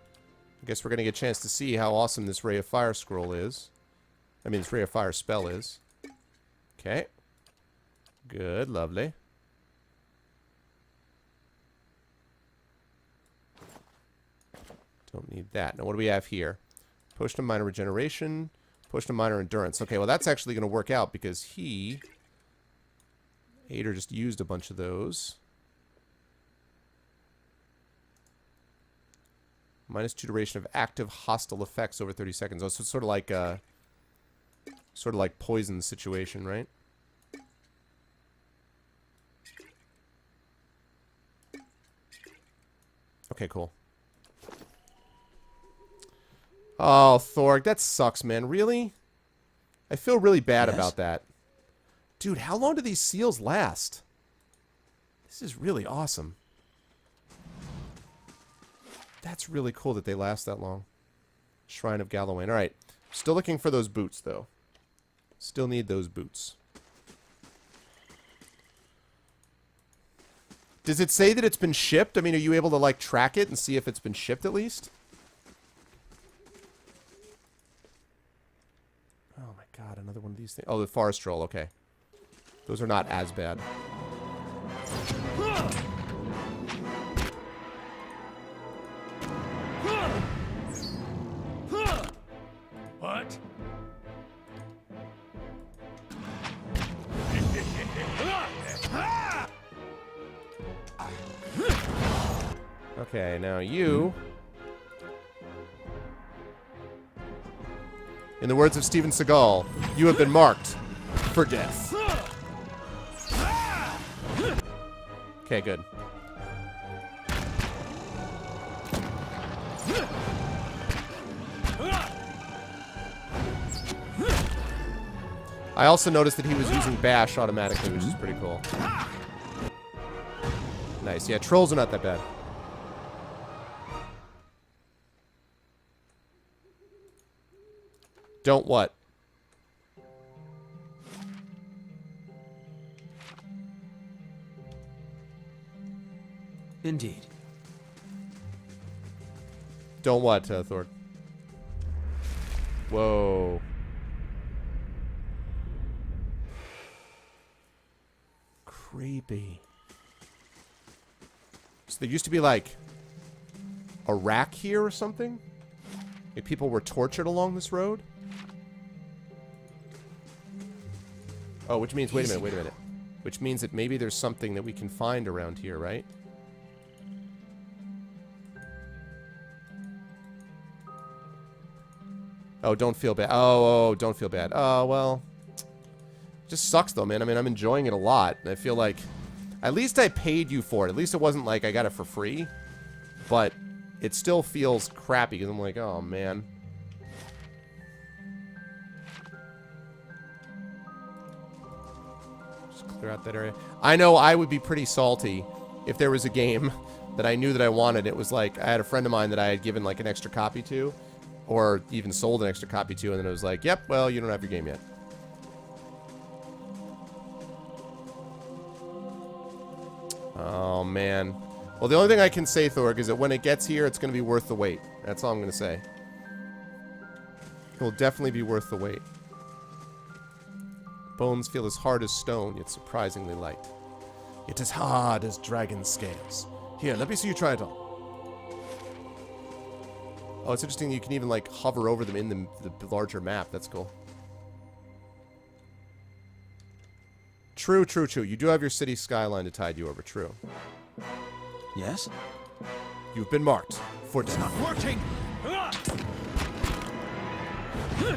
I guess we're going to get a chance to see how awesome this Ray of Fire scroll is. I mean, this Ray of Fire spell is. Okay. Good, lovely. Don't need that. Now, what do we have here? Potion of Minor Regeneration. Potion of Minor Endurance. Okay, well, that's actually going to work out because Ader just used a bunch of those. -2 duration of active hostile effects over 30 seconds. Oh, so it's sort of like poison situation, right? Okay, cool. Oh, Thorg, that sucks, man. Really? I feel really bad about that. Dude, how long do these seals last? This is really awesome. That's really cool that they last that long. Shrine of Gawain. Alright. Still looking for those boots, though. Still need those boots. Does it say that it's been shipped? I mean, are you able to, like, track it and see if it's been shipped at least? Oh my god, another one of these things. Oh, the Forest Troll, okay. Those are not as bad. What? Okay, now you... In the words of Steven Seagal, you have been marked for death. Okay, good. I also noticed that he was using bash automatically, which is pretty cool. Nice. Yeah, trolls are not that bad. Don't what? Indeed. Don't what, Thor? Whoa. Creepy. So there used to be like a rack here or something? Maybe people were tortured along this road? Oh, which means, wait a minute. Which means that maybe there's something that we can find around here, right? Oh, don't feel bad. Oh, don't feel bad. Oh, well. Just sucks though, man. I mean, I'm enjoying it a lot. And I feel like at least I paid you for it. At least it wasn't like I got it for free. But it still feels crappy because I'm like, oh, man. Just clear out that area. I know I would be pretty salty if there was a game that I knew that I wanted. It was like, I had a friend of mine that I had given like an extra copy to. Or even sold an extra copy to, and then it was like, yep, well, you don't have your game yet. Oh, man. Well, the only thing I can say, Thorg, is that when it gets here, it's going to be worth the wait. That's all I'm going to say. It will definitely be worth the wait. Bones feel as hard as stone, yet surprisingly light. It is hard as dragon scales. Here, let me see you try it on. Oh, it's interesting you can even, like, hover over them in the larger map. That's cool. True, true, true. You do have your city skyline to tide you over. True. Yes? You've been marked for death. Not working! Hey.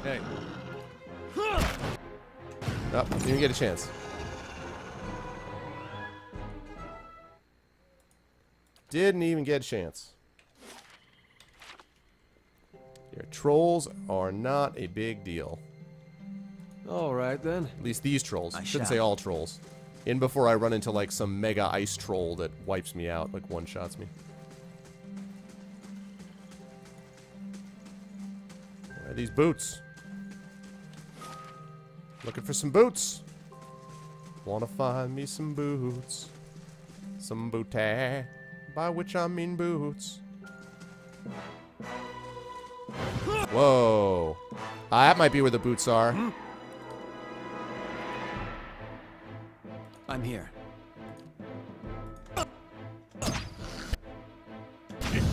Hey. Oh, didn't even get a chance. Didn't even get a chance. Your trolls are not a big deal. All right, then. At least these trolls. I Shouldn't shall. say all trolls. In before I run into, like, some mega ice troll that wipes me out, like, one-shots me. Where are these boots? Looking for some boots. Wanna find me some boots. Some booty. By which I mean boots. Whoa. That might be where the boots are. I'm here.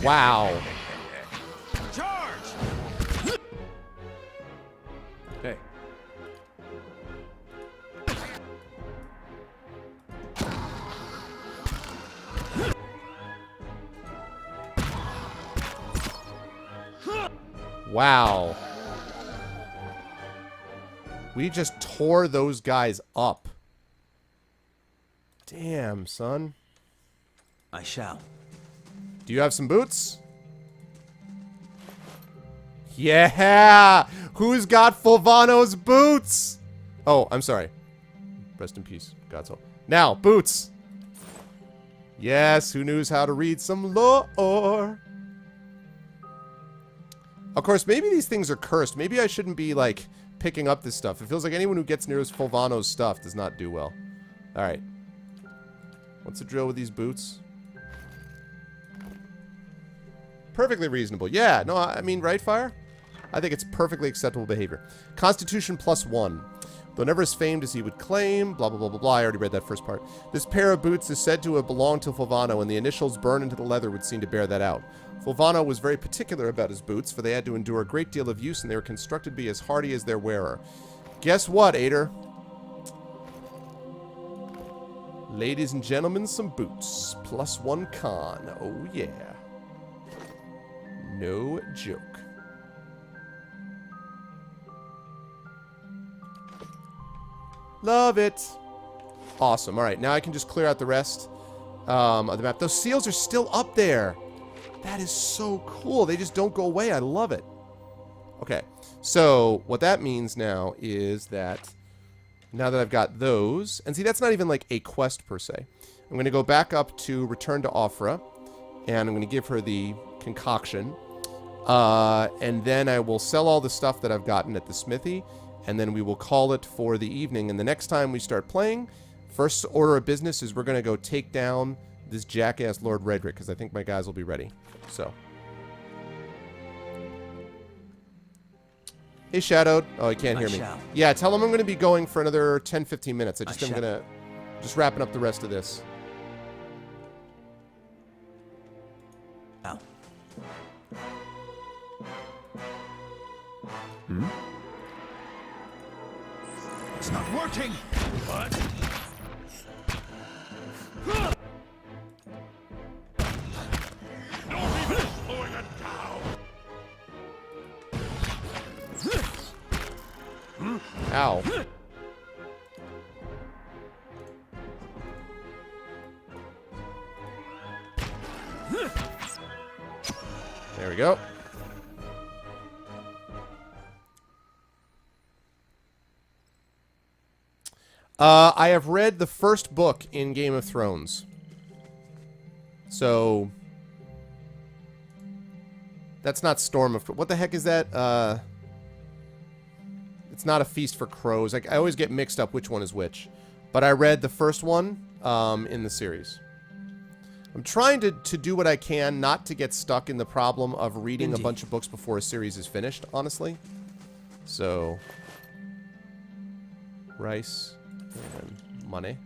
Wow. Charge! Hey. Wow. We just tore those guys up. Damn, son. I shall. Do you have some boots? Yeah! Who's got Fulvano's boots? Oh, I'm sorry. Rest in peace, God's hope. Now, boots. Yes, who knows how to read some lore? Of course, maybe these things are cursed. Maybe I shouldn't be, like, picking up this stuff. It feels like anyone who gets near Fulvano's stuff does not do well. Alright. What's the drill with these boots? Perfectly reasonable. Yeah, no, I mean, right, Fire? I think it's perfectly acceptable behavior. Constitution +1. Though never as famed as he would claim, blah, blah, blah, blah, blah. I already read that first part. This pair of boots is said to have belonged to Fulvano, and the initials burned into the leather would seem to bear that out. Fulvano was very particular about his boots, for they had to endure a great deal of use, and they were constructed to be as hardy as their wearer. Guess what, Ader? Ladies and gentlemen, some boots. +1 con. Oh, yeah. No joke. Love it. Awesome. All right, now I can just clear out the rest of the map. Those seals are still up there. That is so cool. They just don't go away. I love it. Okay, so what that means now is that now that I've got those, and see, that's not even like a quest per se. I'm going to go back up to Return to Offra, and I'm going to give her the concoction. And then I will sell all the stuff that I've gotten at the smithy, and then we will call it for the evening. And the next time we start playing, first order of business is we're going to go take down this jackass Lord Redrick, because I think my guys will be ready. So, Hey, Shadowed. Oh, he can't I hear me. shall. Yeah, tell him I'm going to be going for another 10, 15 minutes. I just am shall. going to... Just wrapping up the rest of this. Now. It's not working! What? Not even slowing it down! Ow. There we go. I have read the first book in Game of Thrones. So... That's not Storm of... What the heck is that? It's not A Feast for Crows. I always get mixed up which one is which. But I read the first one in the series. I'm trying to do what I can not to get stuck in the problem of reading a bunch of books before a series is finished, honestly. So... Rice... and money.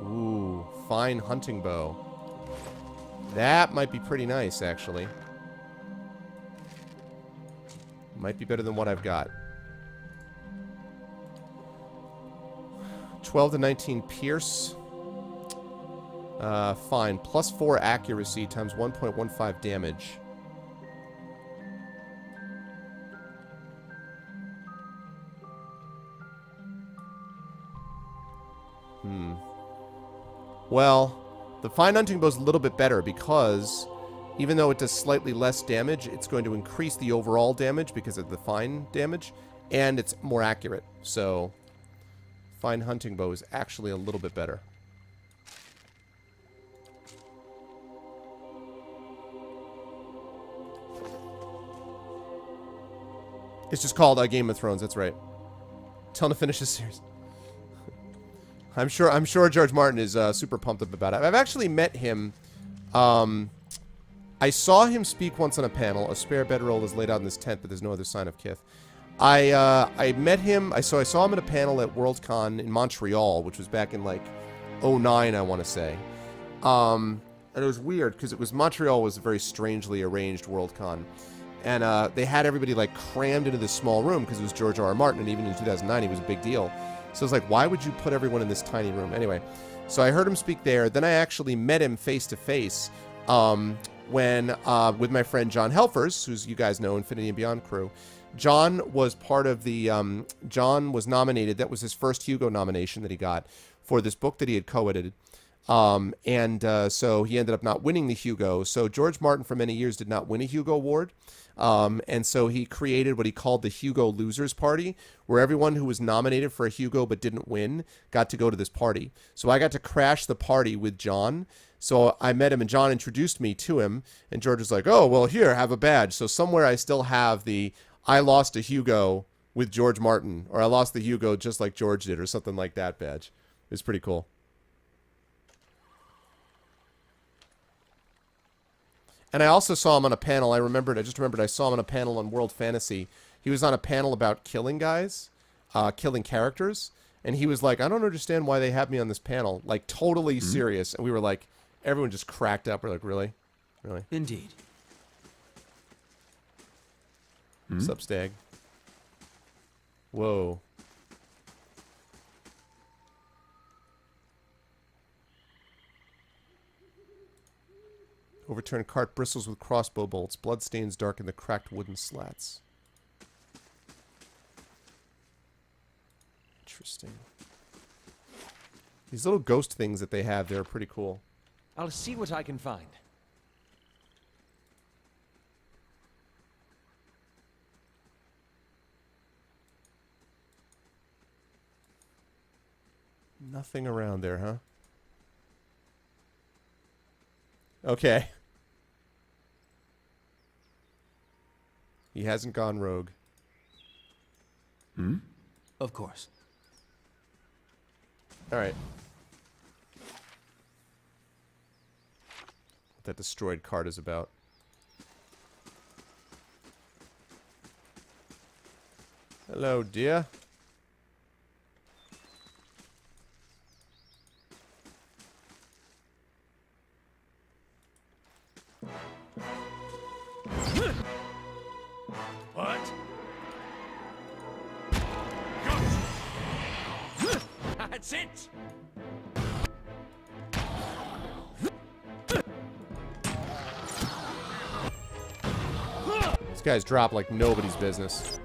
Ooh, fine hunting bow. That might be pretty nice, actually. Might be better than what I've got. 12 to 19 pierce. Fine. Plus 4 accuracy times 1.15 damage. Well, the fine hunting bow is a little bit better because even though it does slightly less damage, it's going to increase the overall damage because of the fine damage, and it's more accurate. So, fine hunting bow is actually a little bit better. It's just called Game of Thrones. That's right. Tell him to finish this series. I'm sure George Martin is super pumped up about it. I've actually met him. I saw him speak once on a panel. A spare bedroll is laid out in this tent, but there's no other sign of Kith. I met him. I saw him at a panel at Worldcon in Montreal, which was back in like 2009, I want to say. And it was weird because Montreal was a very strangely arranged Worldcon. And they had everybody like crammed into this small room because it was George R.R. Martin, and even in 2009 he was a big deal. So it's like, why would you put everyone in this tiny room? Anyway, so I heard him speak there. Then I actually met him face to face when with my friend John Helfers, who's, you guys know, Infinity and Beyond crew. John was part of the John was nominated. That was his first Hugo nomination that he got for this book that he had co-edited. So he ended up not winning the Hugo. So George Martin for many years did not win a Hugo Award. And so he created what he called the Hugo Losers Party, where everyone who was nominated for a Hugo but didn't win got to go to this party. So I got to crash the party with John. So I met him, and John introduced me to him, and George was like, oh, well, here, have a badge. So somewhere I still have the I lost a Hugo with George Martin, or I lost the Hugo just like George did, or something like that badge. It was pretty cool. And I also saw him on a panel. I just remembered I saw him on a panel on World Fantasy. He was on a panel about killing guys, killing characters. And he was like, I don't understand why they have me on this panel. Like, totally serious. And we were like, everyone just cracked up. We're like, really? Really? Indeed. What's up, Stag? Whoa. Overturned cart bristles with crossbow bolts. Bloodstains darken the cracked wooden slats. Interesting. These little ghost things that they have there are pretty cool. I'll see what I can find. Nothing around there, huh? Okay. He hasn't gone rogue. Of course. Alright. What that destroyed cart is about. Hello, dear. What? That's it! These guys drop like nobody's business.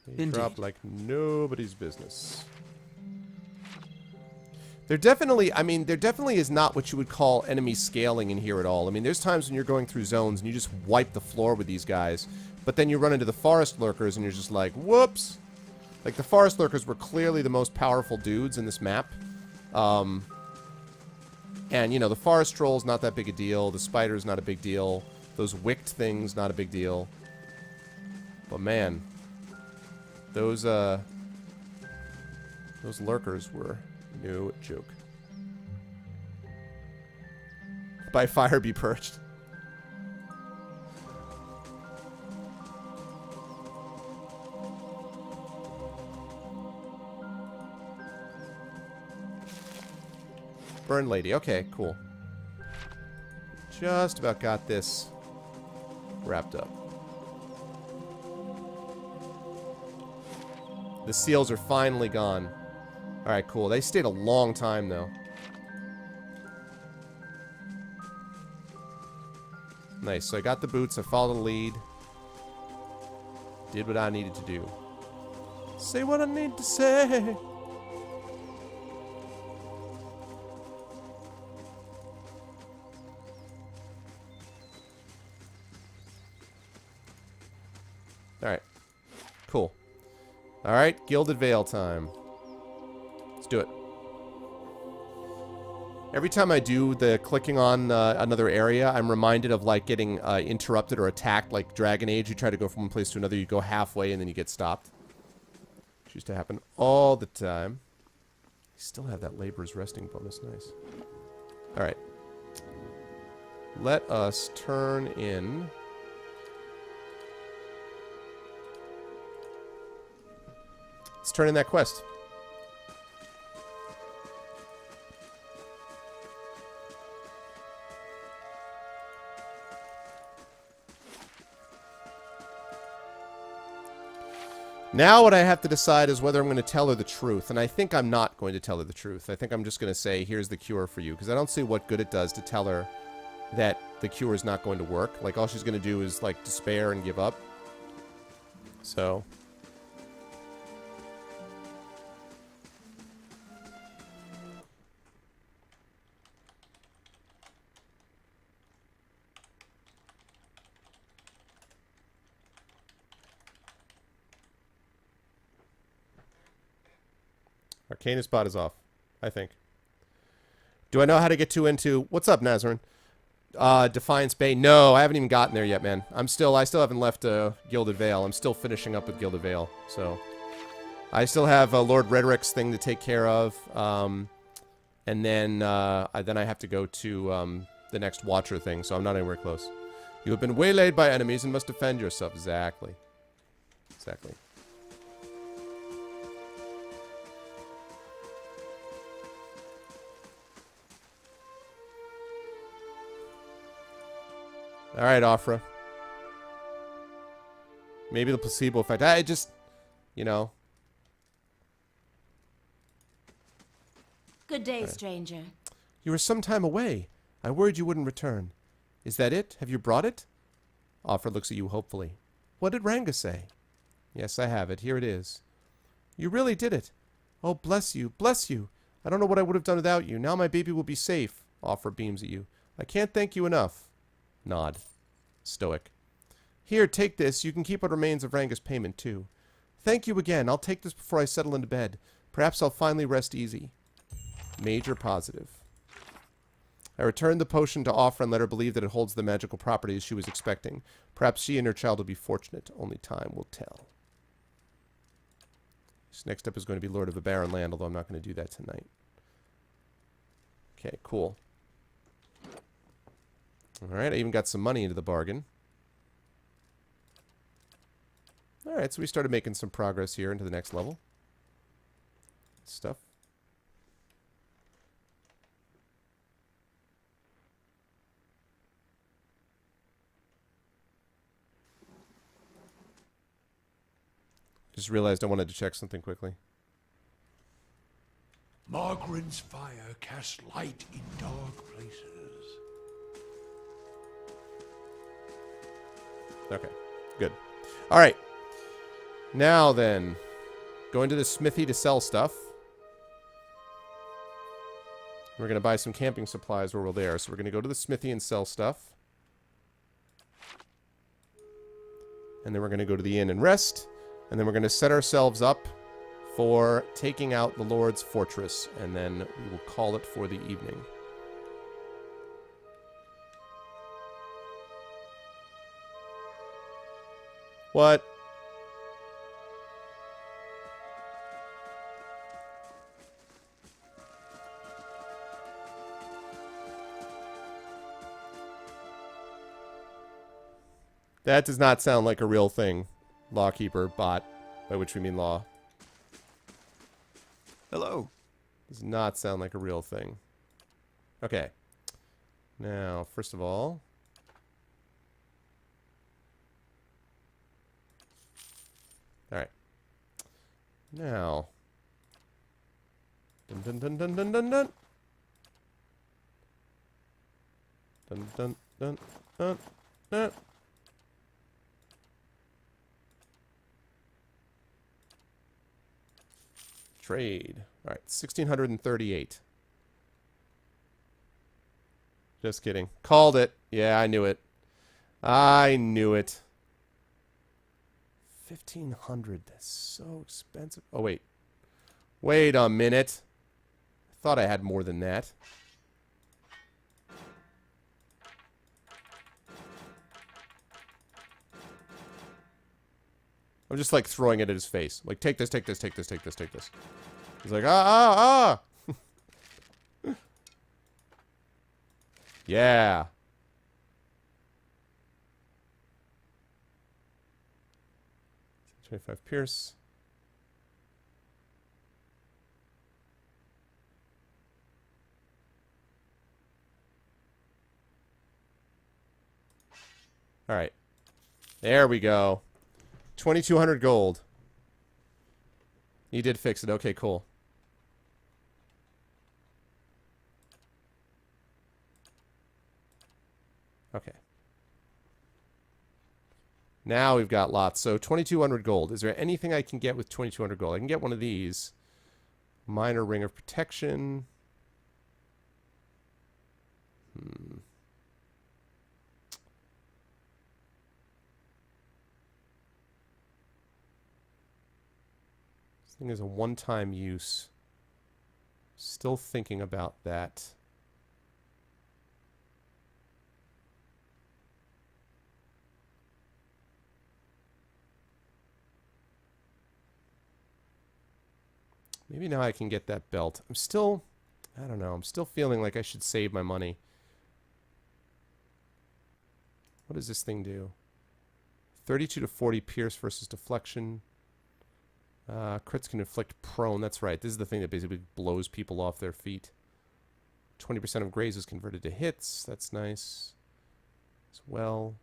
They drop like nobody's business. There definitely, I mean, there definitely is not what you would call enemy scaling in here at all. I mean, there's times when you're going through zones and you just wipe the floor with these guys, but then you run into the forest lurkers and you're just like, whoops! Like, the forest lurkers were clearly the most powerful dudes in this map. And, you know, the forest troll's not that big a deal. The spider's not a big deal. Those wicked things, not a big deal. But, man, those lurkers were no joke. By fire be perched. Burn lady. Okay, cool. Just about got this wrapped up. The seals are finally gone. Alright, cool. They stayed a long time, though. Nice. So I got the boots. I followed the lead. Did what I needed to do. Say what I need to say. Alright. Cool. Alright, Gilded Vale time. Let's do it. Every time I do the clicking on another area, I'm reminded of, like, getting interrupted or attacked, like Dragon Age. You try to go from one place to another, you go halfway, and then you get stopped. Which used to happen all the time. You still have that Laborer's Resting bonus. Nice. Alright. Let us turn in... Let's turn in that quest. Now what I have to decide is whether I'm going to tell her the truth. And I think I'm not going to tell her the truth. I think I'm just going to say, here's the cure for you. Because I don't see what good it does to tell her that the cure is not going to work. Like, all she's going to do is, like, despair and give up. So... Arcana spot is off, I think. Do I know how to get into... What's up, Nazarene? Defiance Bay. No, I haven't even gotten there yet, man. I still haven't left Gilded Vale. I'm still finishing up with Gilded Vale, so... I still have Lord Redrick's thing to take care of. And then I have to go to the next Watcher thing, so I'm not anywhere close. You have been waylaid by enemies and must defend yourself. Exactly. Exactly. Alright, Offra. Maybe the placebo effect. I just, you know. Good day, stranger. You were some time away. I worried you wouldn't return. Is that it? Have you brought it? Offra looks at you hopefully. What did Ranga say? Yes, I have it. Here it is. You really did it. Oh, bless you. Bless you. I don't know what I would have done without you. Now my baby will be safe. Offra beams at you. I can't thank you enough. Nod. Stoic. Here, take this. You can keep what remains of Ranga's payment, too. Thank you again. I'll take this before I settle into bed. Perhaps I'll finally rest easy. Major positive. I returned the potion to Offra and let her believe that it holds the magical properties she was expecting. Perhaps she and her child will be fortunate. Only time will tell. This next up is going to be Lord of a Barren Land, although I'm not going to do that tonight. Okay, cool. Alright, I even got some money into the bargain. Alright, so we started making some progress here into the next level. Stuff. Just realized I wanted to check something quickly. Margaren's fire casts light in dark places. Okay, good. All right. Now then, going to the smithy to sell stuff. We're going to buy some camping supplies while we're there. So we're going to go to the smithy and sell stuff. And then we're going to go to the inn and rest. And then we're going to set ourselves up for taking out the Lord's fortress. And then we will call it for the evening. What? That does not sound like a real thing. Lawkeeper, bot, by which we mean law. Hello. Does not sound like a real thing. Okay. Now, first of all... Alright. Now... Dun dun dun dun dun dun dun! Dun dun dun dun dun! Trade. Alright, 1638. Just kidding. Called it. Yeah, I knew it. I knew it. 1500. That's so expensive. Oh, wait. Wait a minute. I thought I had more than that. I'm just like throwing it at his face. Like, take this, take this, take this, take this, take this. He's like, ah. Yeah. $25 Pierce. All right. There we go. 2,200 gold. You did fix it. Okay, cool. Okay. Now we've got lots. So 2,200 gold. Is there anything I can get with 2,200 gold? I can get one of these. Minor Ring of Protection. This thing is a one-time use. Still thinking about that. Maybe now I can get that belt. I'm still, I don't know, I'm still feeling like I should save my money. What does this thing do? 32 to 40 pierce versus deflection. Crits can inflict prone. That's right. This is the thing that basically blows people off their feet. 20% of graze is converted to hits. That's nice as well.